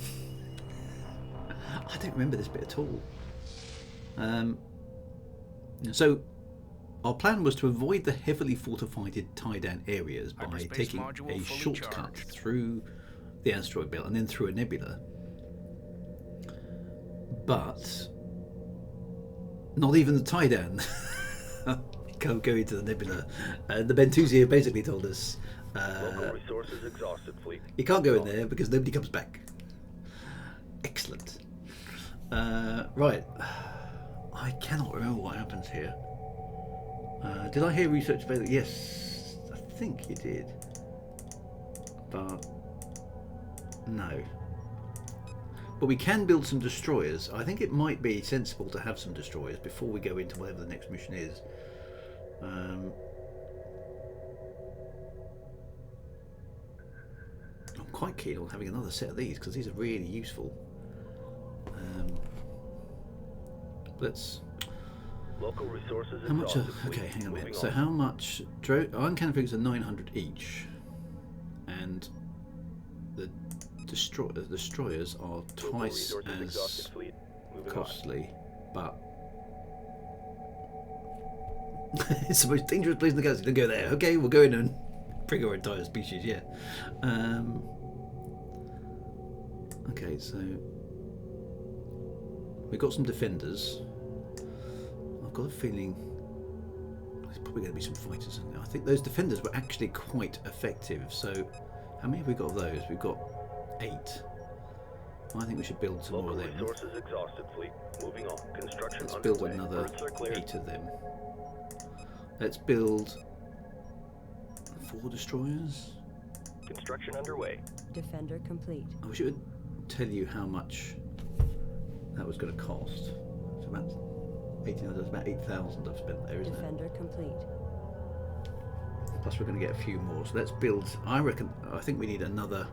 I don't remember this bit at all. So our plan was to avoid the heavily fortified Taiidan areas by Hyperspace taking module a fully shortcut charged. through the asteroid belt and then through a nebula. But not even the Taiidan can't go into the nebula. The Bentusi have basically told us Local resources exhausted, fleet. you can't go in there because nobody comes back. Excellent. Right. I cannot remember what happens here. Did I hear research available? Yes, I think you did. But no. But we can build some destroyers. I think it might be sensible to have some destroyers before we go into whatever the next mission is. I'm quite keen on having another set of these because these are really useful. Let's. Local resources How much? exhausted, fleet. Okay, hang on a minute. Moving So on. how much? Uncanny figures are 900 each, and the destroyers are Local twice resources as exhausted, fleet. Moving on. costly, but it's the most dangerous place in the galaxy. Don't go there. Okay, we'll go in and bring our entire species. Yeah. Okay, so we've got some defenders. I've got a feeling there's probably going to be some fighters in there. I think those defenders were actually quite effective. So how many have we got of those? We've got 8. I think we should build some more Local of them. resources exhausted, fleet. Moving on. Construction Let's build underway. another Berths are cleared. 8 of them. Let's build 4 destroyers. Construction underway. Defender complete. I wish it would tell you how much that was going to cost. It's about 18. There's about 8,000 I've spent there, isn't it? Defender complete. Plus we're going to get a few more. So let's build. I think we need another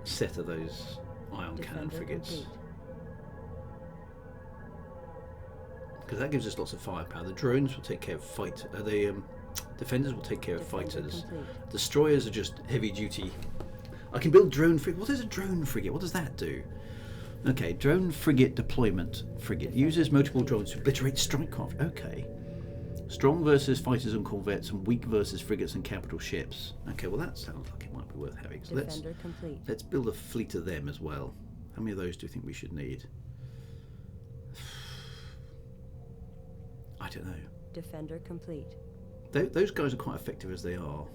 set of those ion cannon Defender frigates. complete. Because that gives us lots of firepower. The drones will take care of the defenders will take care of Defender fighters. complete. Destroyers are just heavy duty. I can build drone frigate. What is a drone frigate? What does that do? Okay, drone frigate deployment frigate uses multiple drones to obliterate strike craft. Okay, strong versus fighters and corvettes, and weak versus frigates and capital ships. Okay, well that sounds like it might be worth having. So Defender complete. let's build a fleet of them as well. How many of those do you think we should need? don't know. Defender complete. Those guys are quite effective as they are.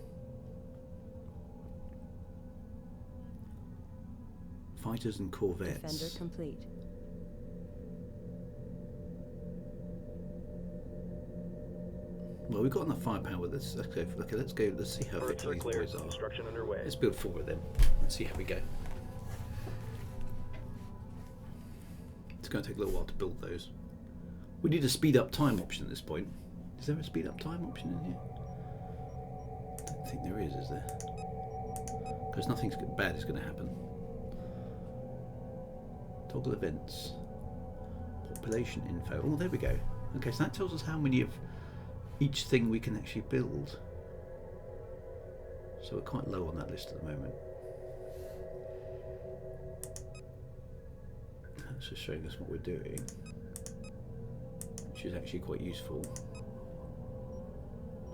Fighters and corvettes. Defender complete. Well, we've got enough firepower with this. Okay, let's go. Let's see how Birds effective are these clear. boys are. Construction underway. Let's build 4 of them. Let's see how we go. It's going to take a little while to build those. We need a speed up time option at this point. Is there a speed up time option in here? I don't think there is there? Because nothing bad is going to happen. Toggle events. Population info. Oh, there we go. Okay, so that tells us how many of each thing we can actually build. So we're quite low on that list at the moment. That's just showing us what we're doing, which is actually quite useful.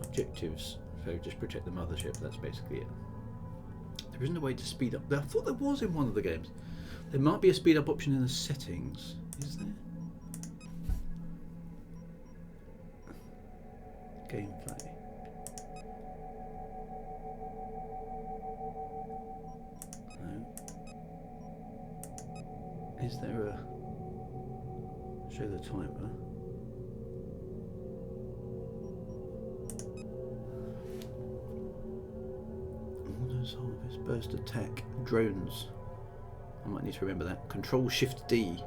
Objectives, so just protect the mothership, that's basically it. There isn't a way to speed up. I thought there was in one of the games. There might be a speed up option in the settings, is there? Gameplay. No. Is there a show the timer? Orders harvest, burst attack, drones. I might need to remember that. Control Shift D.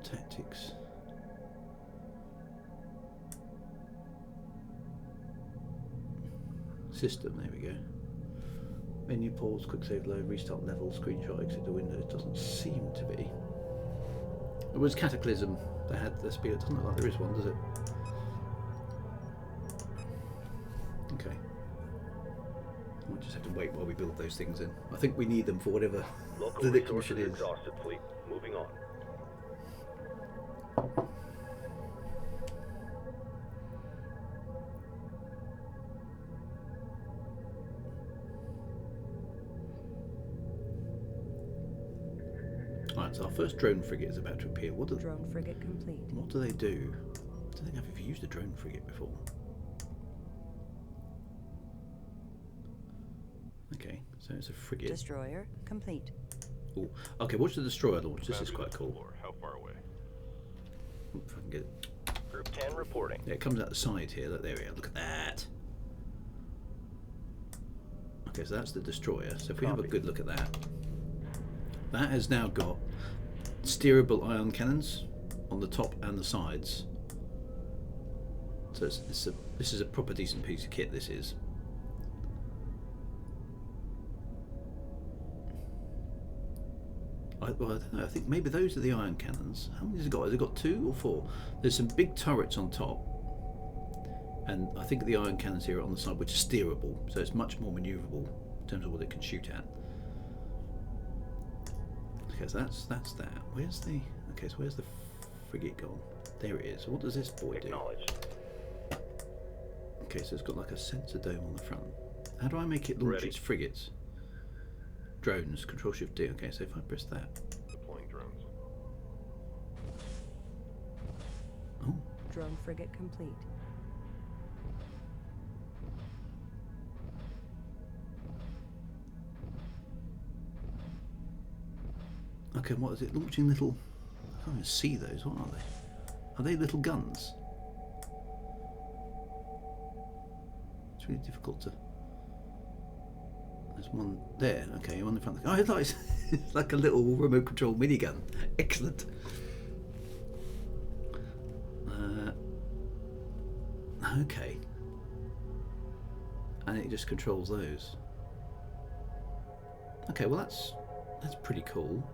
Tactics. System, there we go. Menu pause, quick save load, restart level, screenshot, exit the window. It doesn't seem to be. It was Cataclysm that had the speed. It doesn't look like there is one, does it? Okay. We'll just have to wait while we build those things in. I think we need them for whatever Local the next resources mission is. exhausted, fleet. Moving on. Alright, so our first drone frigate is about to appear. What do Drone frigate complete. they do? I don't think I've ever used a drone frigate before. Okay, so it's a frigate. Destroyer complete. Ooh. Okay, watch the destroyer launch. This is quite cool. How far away? Oop, if I can get it. Group 10 reporting. Yeah, it comes out the side here. Look, there we are. Look at that. Okay, so that's the destroyer. So if we have a good look at that, that has now got steerable ion cannons on the top and the sides. So this is a proper decent piece of kit. This is. Well, I don't know. I think maybe those are the ion cannons. How many has it got? Has it got 2 or 4? There's some big turrets on top, and I think the ion cannons here are on the side, which are steerable, so it's much more manoeuvrable in terms of what it can shoot at. Okay, so that's that. Where's the? Okay, so where's the frigate gone? There it is. What does this boy do? Acknowledged. Okay, so it's got like a sensor dome on the front. How do I make it launch Ready. its frigates? Drones, Control Shift D. Okay, so if I press that. Deploying drones. Oh, Drone frigate complete. okay, what is it? Launching little. I can't even see those. What are they? Are they little guns? It's really difficult to. There's one there. Okay, one in front. Oh, it's like a little remote control minigun. Excellent. Okay. And it just controls those. Okay, well that's pretty cool.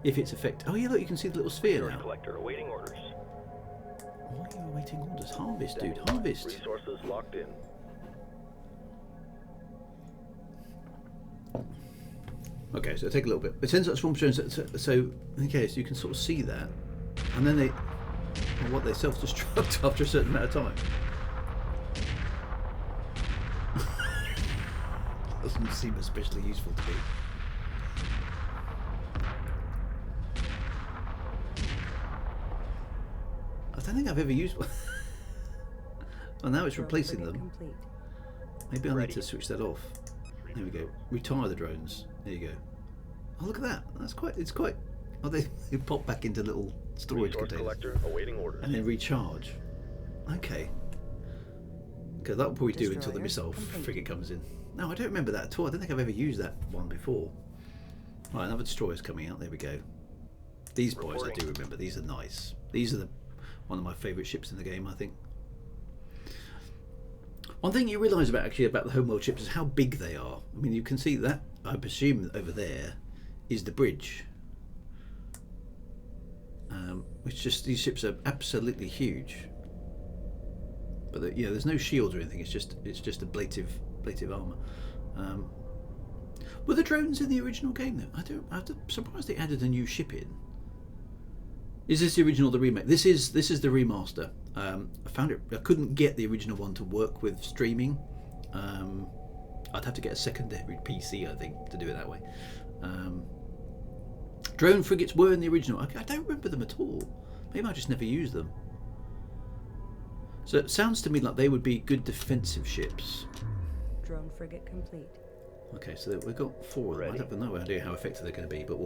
If it's effective. Oh yeah, look, you can see the little sphere Resource now. collector awaiting orders. Why are you awaiting orders? Harvest, dude, harvest. Resources locked in. Okay, so take a little bit. It sends out swarm drones. So okay, so you can sort of see that, and then they self-destruct after a certain amount of time. Doesn't seem especially useful to me. I don't think I've ever used one. Oh, now it's Drone replacing frigate them. Complete. Maybe I need to switch that off. There we go. Retire the drones. There you go. Oh, look at that. That's quite. It's quite. Oh, they pop back into little storage Resource containers collector awaiting orders. and then recharge. Okay. Okay, that'll probably do until the Destroyer missile complete. frigate comes in. No, I don't remember that at all. I don't think I've ever used that one before. Right, another destroyer's coming out. There we go. These boys I do remember. These are nice. These are one of my favourite ships in the game, I think. One thing you realise about the Homeworld ships is how big they are. I mean, you can see that. I presume that over there is the bridge. Which just these ships are absolutely huge. But there's no shields or anything. It's just ablative armour. Were the drones in the original game though? I'm surprised they added a new ship in. Is this the original, the remake? This is the remaster. I found it. I couldn't get the original one to work with streaming. I'd have to get a secondary PC, I think, to do it that way. Drone frigates were in the original. I don't remember them at all. Maybe I just never used them. So it sounds to me like they would be good defensive ships. Drone frigate complete. Okay, so we've got 4 of them. I have no idea how effective they're going to be, but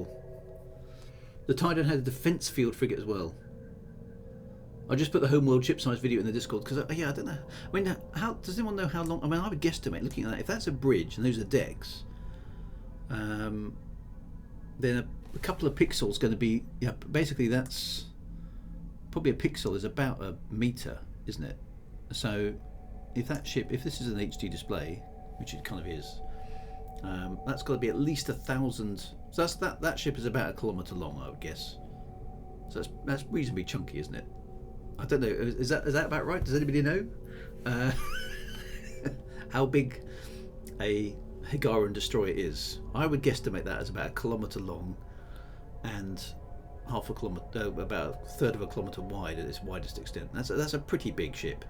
the Taiidan had a defence field frigate as well. I just put the Homeworld ship size video in the Discord because I don't know. I mean, how does anyone know how long? I mean, I would guesstimate looking at that. If that's a bridge and those are decks, then a couple of pixels going to be basically that's probably a pixel is about a meter, isn't it? So if this is an HD display, which it kind of is, that's got to be at least 1,000. So that ship is about 1 kilometre long, I would guess. So that's reasonably chunky, isn't it? I don't know. Is that about right? Does anybody know how big a Hiigarian destroyer is? I would guesstimate that as about 1 kilometre long and half a kilometre, about 1/3 of a kilometre wide at its widest extent. That's a pretty big ship.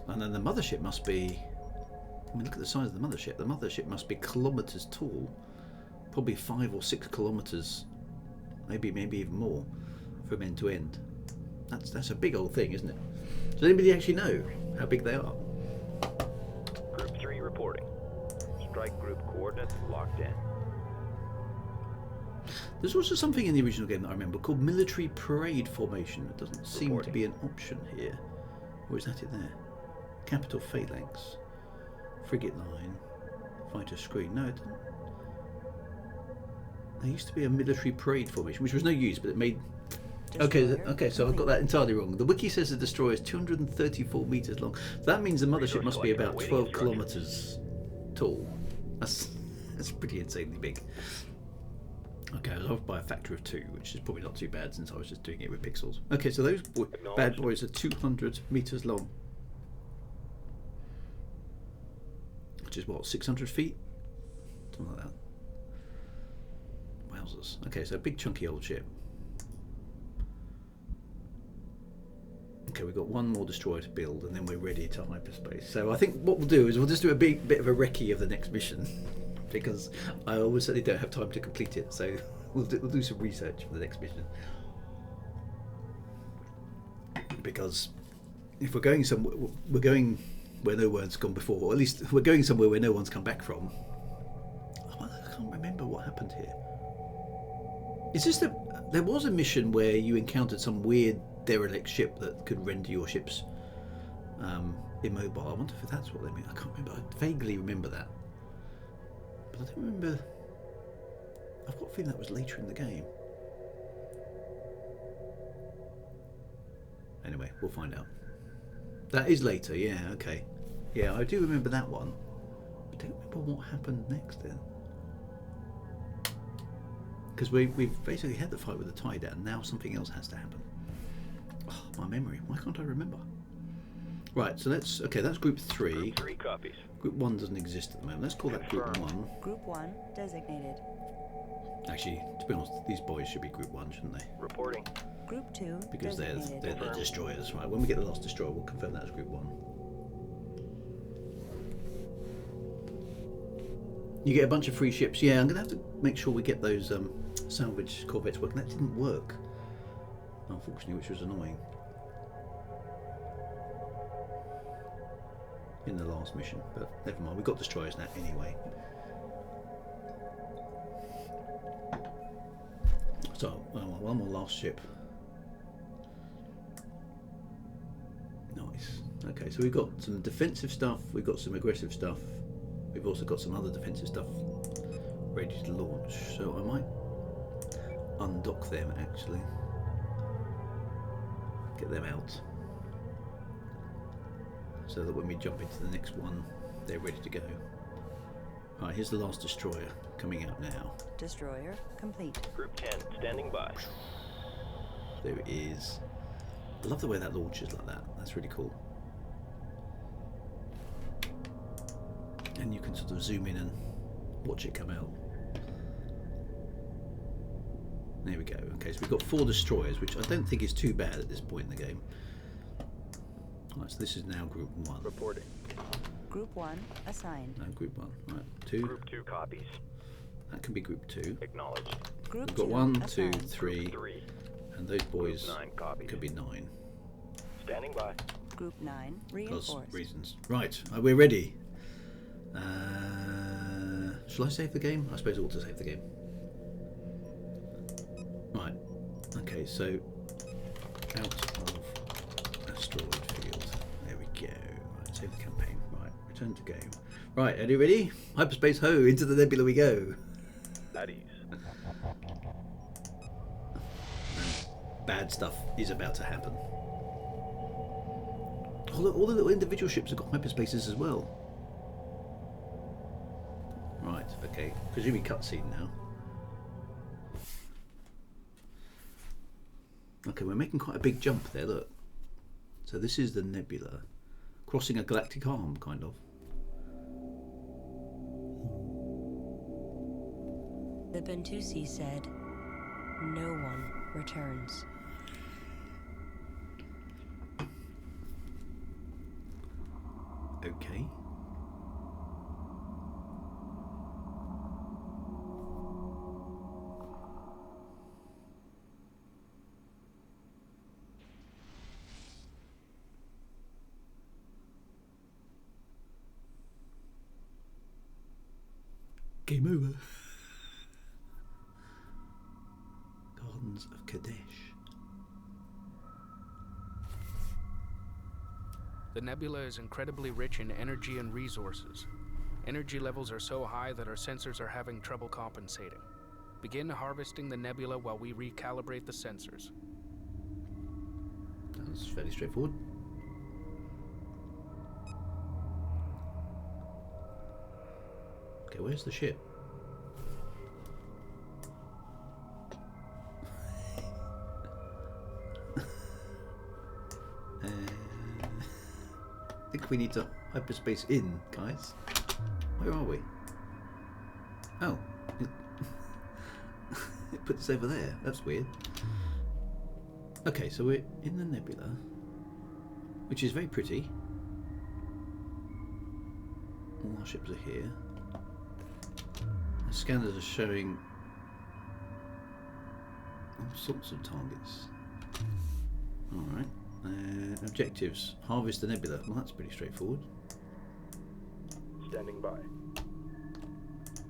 And then the mothership must be. I mean, look at the size of the mothership. The mothership must be kilometres tall, probably 5 or 6 kilometres, maybe even more, from end to end. That's a big old thing, isn't it? Does anybody actually know how big they are? Group 3 reporting. Strike group coordinates locked in. There's also something in the original game that I remember called military parade formation. It doesn't seem to be an option here. Or is that it there? Capital phalanx. Frigate line. Fighter screen. No, it doesn't. There used to be a military parade formation, which was no use, but it made... Okay, so I've got that entirely wrong. The wiki says the destroyer is 234 metres long. So that means the mothership must be about 12 kilometres tall. That's pretty insanely big. Okay, I was off by a factor of 2, which is probably not too bad since I was just doing it with pixels. Okay, so those bad boys are 200 metres long. Which is what, 600 feet? Something like that. Wowzers. Okay, so a big chunky old ship. Okay, we've got one more destroyer to build and then we're ready to hyperspace. So I think what we'll do is we'll just do a bit of a recce of the next mission. Because I always certainly don't have time to complete it, so we'll do some research for the next mission. Because if we're going somewhere, we're going where no one's gone before, or at least we're going somewhere where no one's come back from. I can't remember what happened here. Is this there was a mission where you encountered some weird derelict ship that could render your ships immobile. I wonder if that's what they mean. I can't remember. I vaguely remember that. I don't remember. I've got a feeling that was later in the game. Anyway, we'll find out. That is later, yeah, okay. Yeah, I do remember that one. But I don't remember what happened next then. Because we've basically had the fight with the Taiidan, now something else has to happen. Oh, my memory, why can't I remember? Right, so that's group 3. Group 3 copies. Group 1 doesn't exist at the moment. Let's call that group 1. Group 1 designated. Actually, to be honest, these boys should be group 1, shouldn't they? Reporting. Group 2 Because they're designated. the destroyers, right? When we get the last destroyer, we'll confirm that as group 1. You get a bunch of free ships. Yeah, I'm going to have to make sure we get those salvage corvettes working. That didn't work, unfortunately, which was annoying. In the last mission, but never mind. We've got destroyers now anyway. So, one more last ship. Nice. Okay, so we've got some defensive stuff, we've got some aggressive stuff, we've also got some other defensive stuff ready to launch. So I might undock them actually. Get them out. So that when we jump into the next one, they're ready to go. Right, here's the last destroyer coming out now. Destroyer complete. Group 10, standing by. There it is. I love the way that launches like that. That's really cool. And you can sort of zoom in and watch it come out. There we go. Okay, so we've got 4 destroyers, which I don't think is too bad at this point in the game. Right, so this is now group 1. Reporting. Group 1 assigned. No, group 1. Right, 2. Group 2 copies. That can be group 2. Acknowledged. Group We've got 2 1, 2, assigned. 3, Group 3. and those boys Group 9 copies. could be 9. Standing by. Group 9 Because reinforced. reasons. Right, we're ready. Shall I save the game? I suppose I ought to save the game. Right. Okay, so out of asteroid field. There we go. Right, save the campaign. Right, return to game. Right, are you ready? Hyperspace ho, into the nebula we go. At ease. Bad stuff is about to happen. All the little individual ships have got hyperspaces as well. Right, okay. Presumably cutscene now. Okay, we're making quite a big jump there, look. So this is the nebula. Crossing a galactic arm, kind of. The Bentusi said, no one returns. Okay. Game over. Gardens of Kadesh. The nebula is incredibly rich in energy and resources. Energy levels are so high that our sensors are having trouble compensating. Begin harvesting the nebula while we recalibrate the sensors. That's fairly straightforward. Okay, where's the ship? I think we need to hyperspace in, guys. Where are we? Oh. It put us over there. That's weird. Okay, so we're in the nebula, which is very pretty. All our ships are here. The scanners are showing all sorts of targets. Alright. Objectives. Harvest the nebula. Well, that's pretty straightforward. Standing by.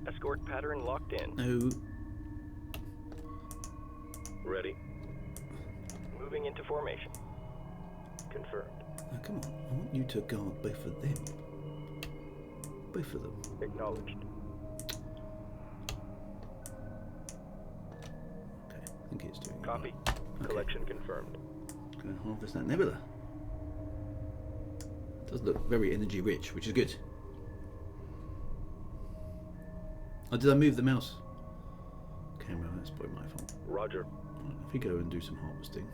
Escort pattern locked in. No. Ready. Moving into formation. Confirmed. Oh, come on. I want you to guard both of them. Both of them. Acknowledged. Okay, I think it's doing Copy. it. Okay. Collection confirmed. Go and harvest that nebula. It does look very energy rich, which is good. Oh, did I move the mouse camera? That's probably my fault. Roger. Right, if we go and do some harvesting.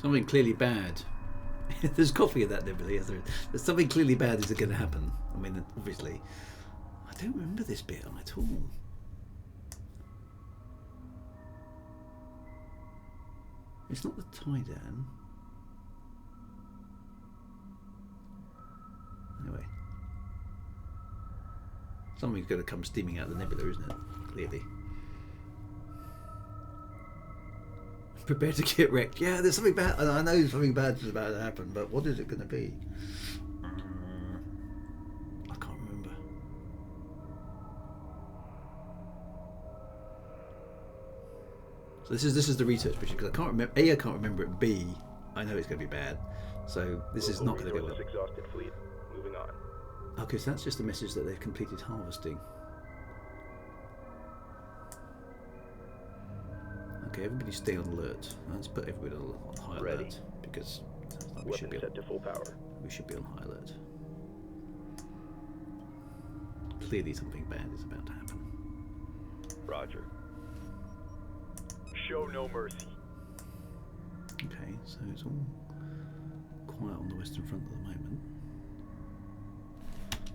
Something clearly bad. There's coffee in that nebula. Yes, there's something clearly bad is going to happen. I mean, obviously. I don't remember this bit at all. It's not the Taiidan. Something's going to come steaming out of the nebula, isn't it? Clearly. Prepare to get wrecked. Yeah, there's something bad. I know something bad is about to happen, but what is it going to be? I can't remember. So this is the research mission because I can't remember. A, I can't remember it. B, I know it's going to be bad. So this is not going to go well. Exhausted fleet. Moving on. Okay, so that's just a message that they've completed harvesting. Okay, everybody stay on alert. Let's put everybody on high alert because we should be set to full power. We should be on high alert. Clearly, something bad is about to happen. Roger. Show no mercy. Okay, so it's all quiet on the Western Front at the moment.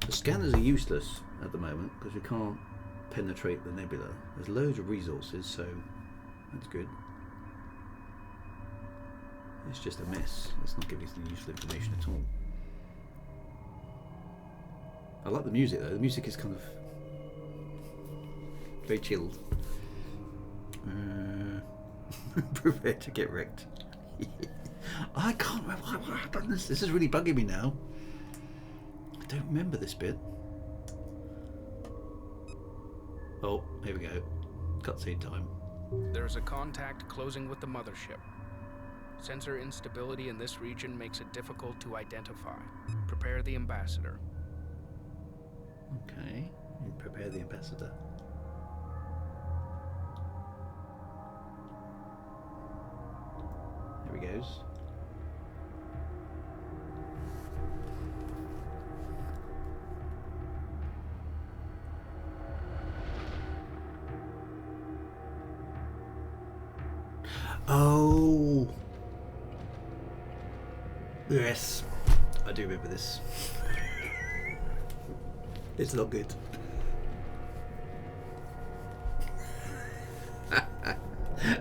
The scanners are useless at the moment because we can't penetrate the nebula. There's loads of resources, so that's good. It's just a mess. It's not giving us any useful information at all. I like the music though. The music is kind of very chilled. Prepare to get wrecked. I can't remember what happened. This is really bugging me now. I don't remember this bit. Oh, here we go. Cutscene time. There is a contact closing with the mothership. Sensor instability in this region makes it difficult to identify. Prepare the ambassador. Okay, and prepare the ambassador. Here he goes. Oh, yes, I do remember this. It's not good.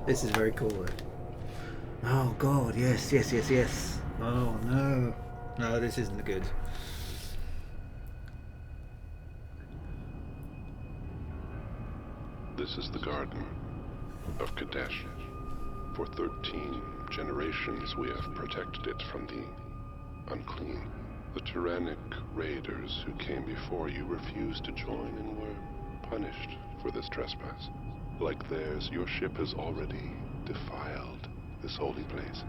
This is very cool though. Oh god, yes. Oh no. No, this isn't good. This is the garden of Kadesh. For 13 generations we have protected it from the unclean. The tyrannic raiders who came before you refused to join and were punished for this trespass. Like theirs, your ship has already defiled this holy place.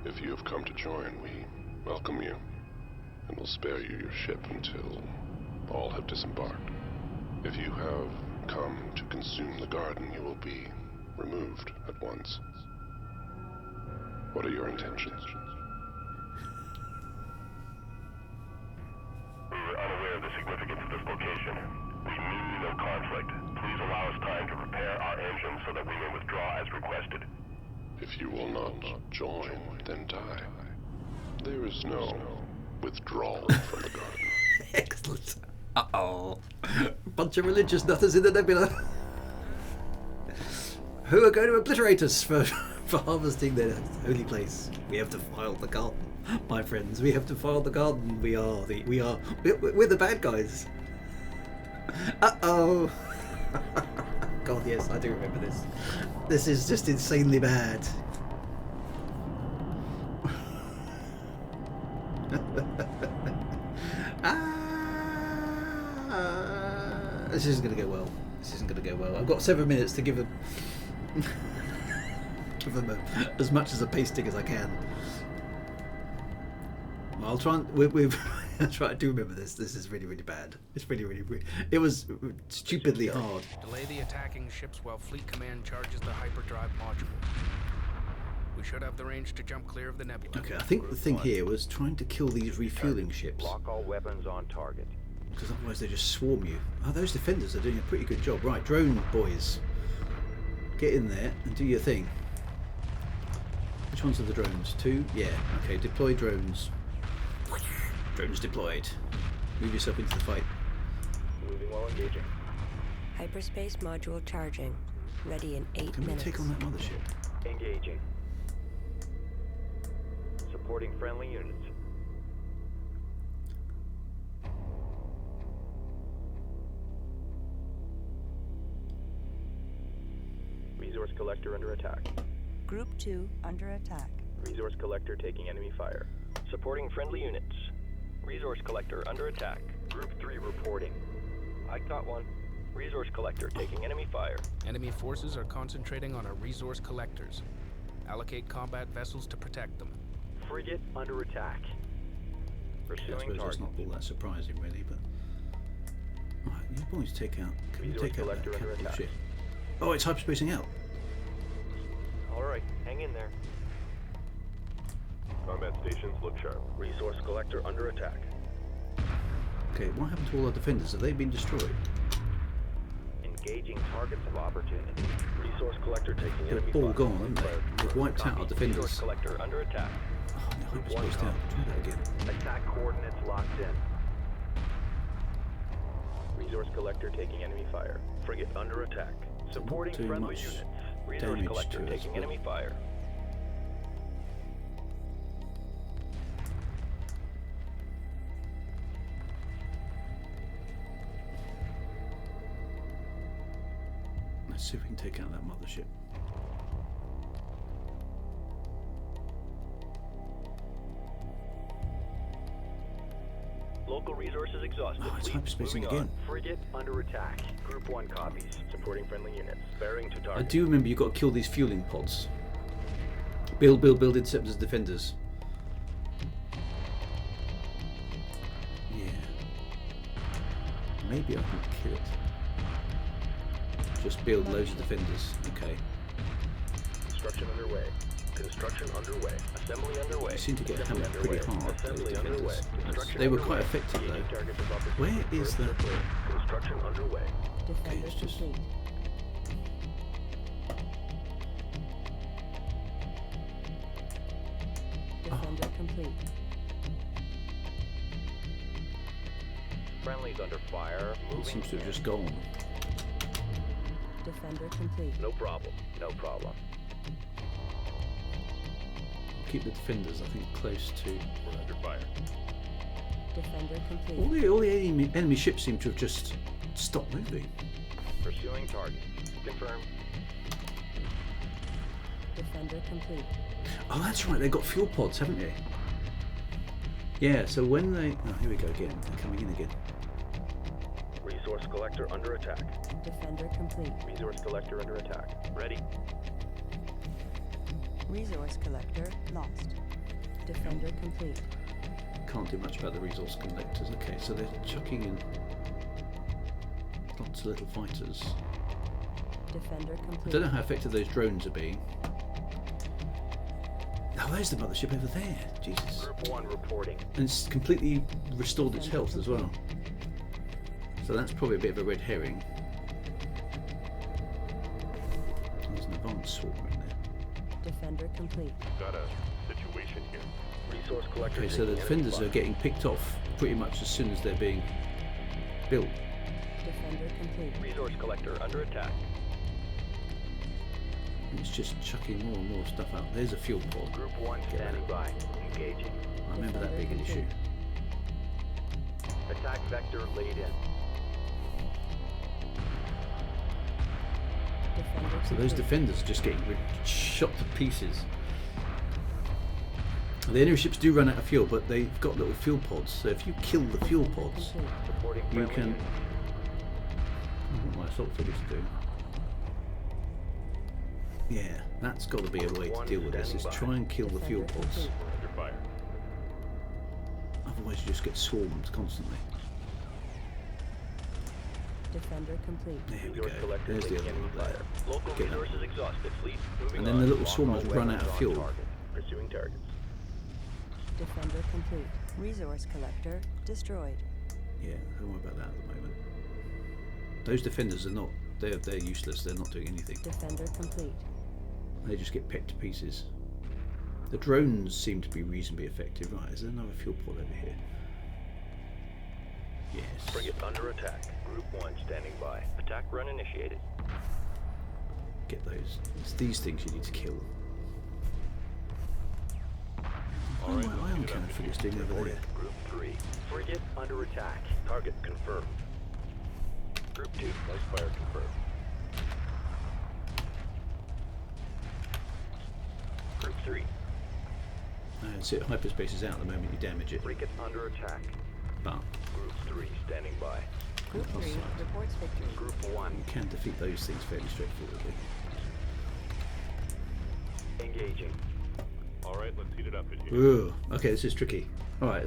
If you have come to join, we welcome you, and will spare you your ship until all have disembarked. If you have come to consume the garden, you will be removed at once. What are your intentions? We were unaware of the significance of this location. We mean no conflict. Please allow us time to prepare our engines so that we may withdraw as requested. If you will not join, then die. There is no withdrawal from the garden. Excellent. Uh-oh. Bunch of religious nutters in the nebula. Who are going to obliterate us for harvesting their holy place. We have to file the garden, my friends. We have to file the garden. We're the bad guys. Uh-oh. God, yes, I do remember this. This is just insanely bad. This isn't going to go well. This isn't going to go well. I've got 7 minutes to give them as much as a pasting as I can. I'll try and I'll try. I do remember this. This is really, really bad. It's really. It was stupidly hard. Delay the attacking ships while Fleet Command charges the hyperdrive module. We should have the range to jump clear of the nebula. Okay, I think the thing here was trying to kill these refueling ships. Lock all weapons on target. Because otherwise they just swarm you. Oh, those defenders are doing a pretty good job. Right, drone boys. Get in there and do your thing. Which ones are the drones? 2? Yeah, okay, deploy drones. Drones deployed. Move yourself into the fight. Moving while engaging. Hyperspace module charging. Ready in 8 Can we minutes. take on that mothership? Engaging. Supporting friendly units. collector under attack. Group 2 under attack. Resource collector taking enemy fire. Supporting friendly units. Resource collector under attack. Group 3 reporting. I caught one. Resource collector taking enemy fire. Enemy forces are concentrating on our resource collectors. Allocate combat vessels to protect them. Frigate under attack. I Pursuing suppose that's target. not all that surprising, really, but. Alright, you boys take out. Can you Resource take out that collector under capital attack. ship? Oh, it's hyperspacing out. Alright, hang in there. Combat stations look sharp. Resource collector under attack. Okay, what happened to all our defenders? Have they been destroyed? Engaging targets of opportunity. Resource collector taking They're enemy all fire. gone, haven't they? They've wiped out our Resource defenders. collector under attack. Oh, they're hyperspaced out. Try that again. Attack coordinates locked in. Resource collector taking enemy fire. Frigate under attack. Supporting doing friendly much units. Resource damage collector to us, taking but- enemy fire. Let's see if we can take out that mothership. Local resources exhausted. Oh, it's Fleet hyperspacing moving again. on. Frigate under attack. Group 1 copies. Supporting friendly units. Bearing to I target. do remember you've got to kill these fueling pods. Build interceptors, defenders. Yeah. Maybe I can kill it. Just build loads of defenders. Okay. Construction underway. Construction underway. Assembly underway. They seem to get Assembly hammered pretty underway. hard, those Assembly underway. defenders. Construction They were underway. quite effective, Engaging though. targets of opportunity. Where is the... Construction underway. Defender it's just- complete. Defender complete. Friendlies under fire. It Moving seems to have in. just gone. Defender complete. No problem. No problem. Keep the defenders, I think, close to... We're under fire. Defender complete. All the enemy ships seem to have just stopped moving. Pursuing target. Confirm. Defender complete. Oh, that's right, they've got fuel pods, haven't they? Yeah, so when they... Oh, here we go again. They're coming in again. Resource collector under attack. Defender complete. Resource collector under attack. Ready. Resource collector lost. Defender complete. Can't do much about the resource collectors. Okay, so they're chucking in lots of little fighters. Defender I complete. don't know how effective those drones are being. Oh, there's the mothership over there. Jesus. Group 1 reporting. And it's completely restored its health as well. So that's probably a bit of a red herring. There's an advanced swarm in there. Defender complete. Got a situation here. Resource collector. Okay, so the taking defenders enemy are getting picked off pretty much as soon as they're being built. Defender complete. fire. Resource collector under attack. And it's just chucking more and more stuff out. There's a fuel pod. Group 1 Get standing that. by. Engaging. I remember that being an issue. Attack vector laid in. Defender So those complete. defenders are just getting shot to pieces. The enemy ships do run out of fuel, but they've got little fuel pods. So if you kill the fuel pods, Complete. Supporting you friendly can... units. What my assault frigates do. Yeah, that's got to be a way to deal with this, is try and kill the fuel Defender pods. complete. We're under fire. Otherwise you just get swarmed constantly. Defender complete. There we Resource go. collector There's the taking other enemy one there. fire. Local Get that. resources exhausted. Fleet moving And then on. the little Lock swarmers all run out weapons of on fuel. target. Pursuing targets. Defender complete. Resource collector destroyed. Yeah, don't worry about that at the moment. Those defenders are not... They're useless. They're not doing anything. Defender complete. They just get pecked to pieces. The drones seem to be reasonably effective. Right, is there another fuel pod over here? Yes. Frigate under attack. Group 1 standing by. Attack run initiated. Get those. It's these things you need to kill. All right, my let's ion get it cannon up. frigate's doing over Reporting. there. Group 3. Frigate under attack. Target confirmed. Group 2. Nice fire confirmed. 3. So hyperspace is out at the moment you damage it. Frigate under attack. But Group 3 standing by. Group 3 reports victory. Group 1 you can defeat those things fairly straightforwardly. engaging. Alright, let's heat it up in here. Ooh, okay, this is tricky. Alright,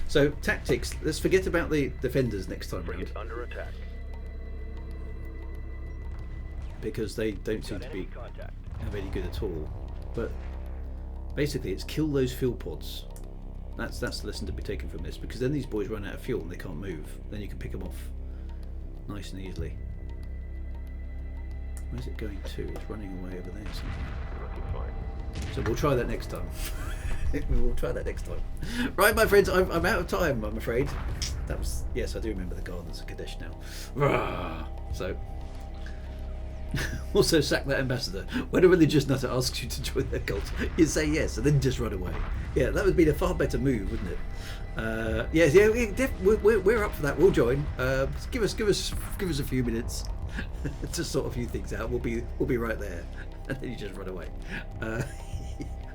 so tactics. Let's forget about the defenders next time round. Frigate under attack. Because they don't seem Got to enemy be contact. any good at all. But basically, it's kill those fuel pods. That's the lesson to be taken from this. Because then these boys run out of fuel and they can't move. Then you can pick them off nice and easily. Where's it going to? It's running away over there somewhere. Looking fine. So we'll try that next time. We will try that next time. Right, my friends, I'm out of time, I'm afraid. That was, yes, I do remember the Gardens of Kadesh now. Rah! So, also sack that ambassador. When a religious nutter asks you to join their cult, you say yes and then just run away. Yeah, that would be a far better move, wouldn't it? We're up for that. We'll join. Give us a few minutes to sort a few things out. We'll be right there, and then you just run away.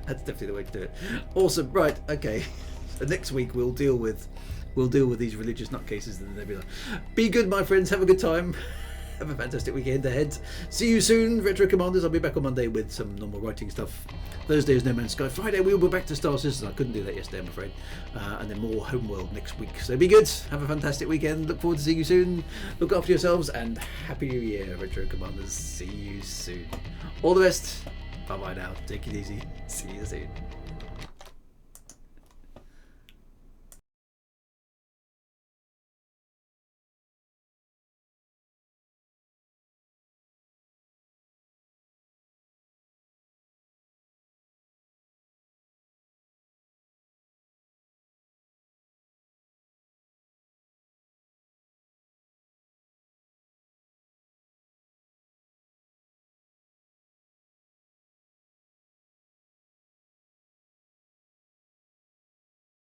That's definitely the way to do it. Awesome. Right. Okay. So next week we'll deal with these religious nutcases in the nebula. Be good, my friends. Have a good time. Have a fantastic weekend ahead. See you soon, Retro Commanders. I'll be back on Monday with some normal writing stuff. Thursday is No Man's Sky. Friday we'll be back to Star Citizen. I couldn't do that yesterday, I'm afraid. And then more Homeworld next week. So be good. Have a fantastic weekend. Look forward to seeing you soon. Look after yourselves and Happy New Year, Retro Commanders. See you soon. All the best. Bye bye now. Take it easy. See you soon.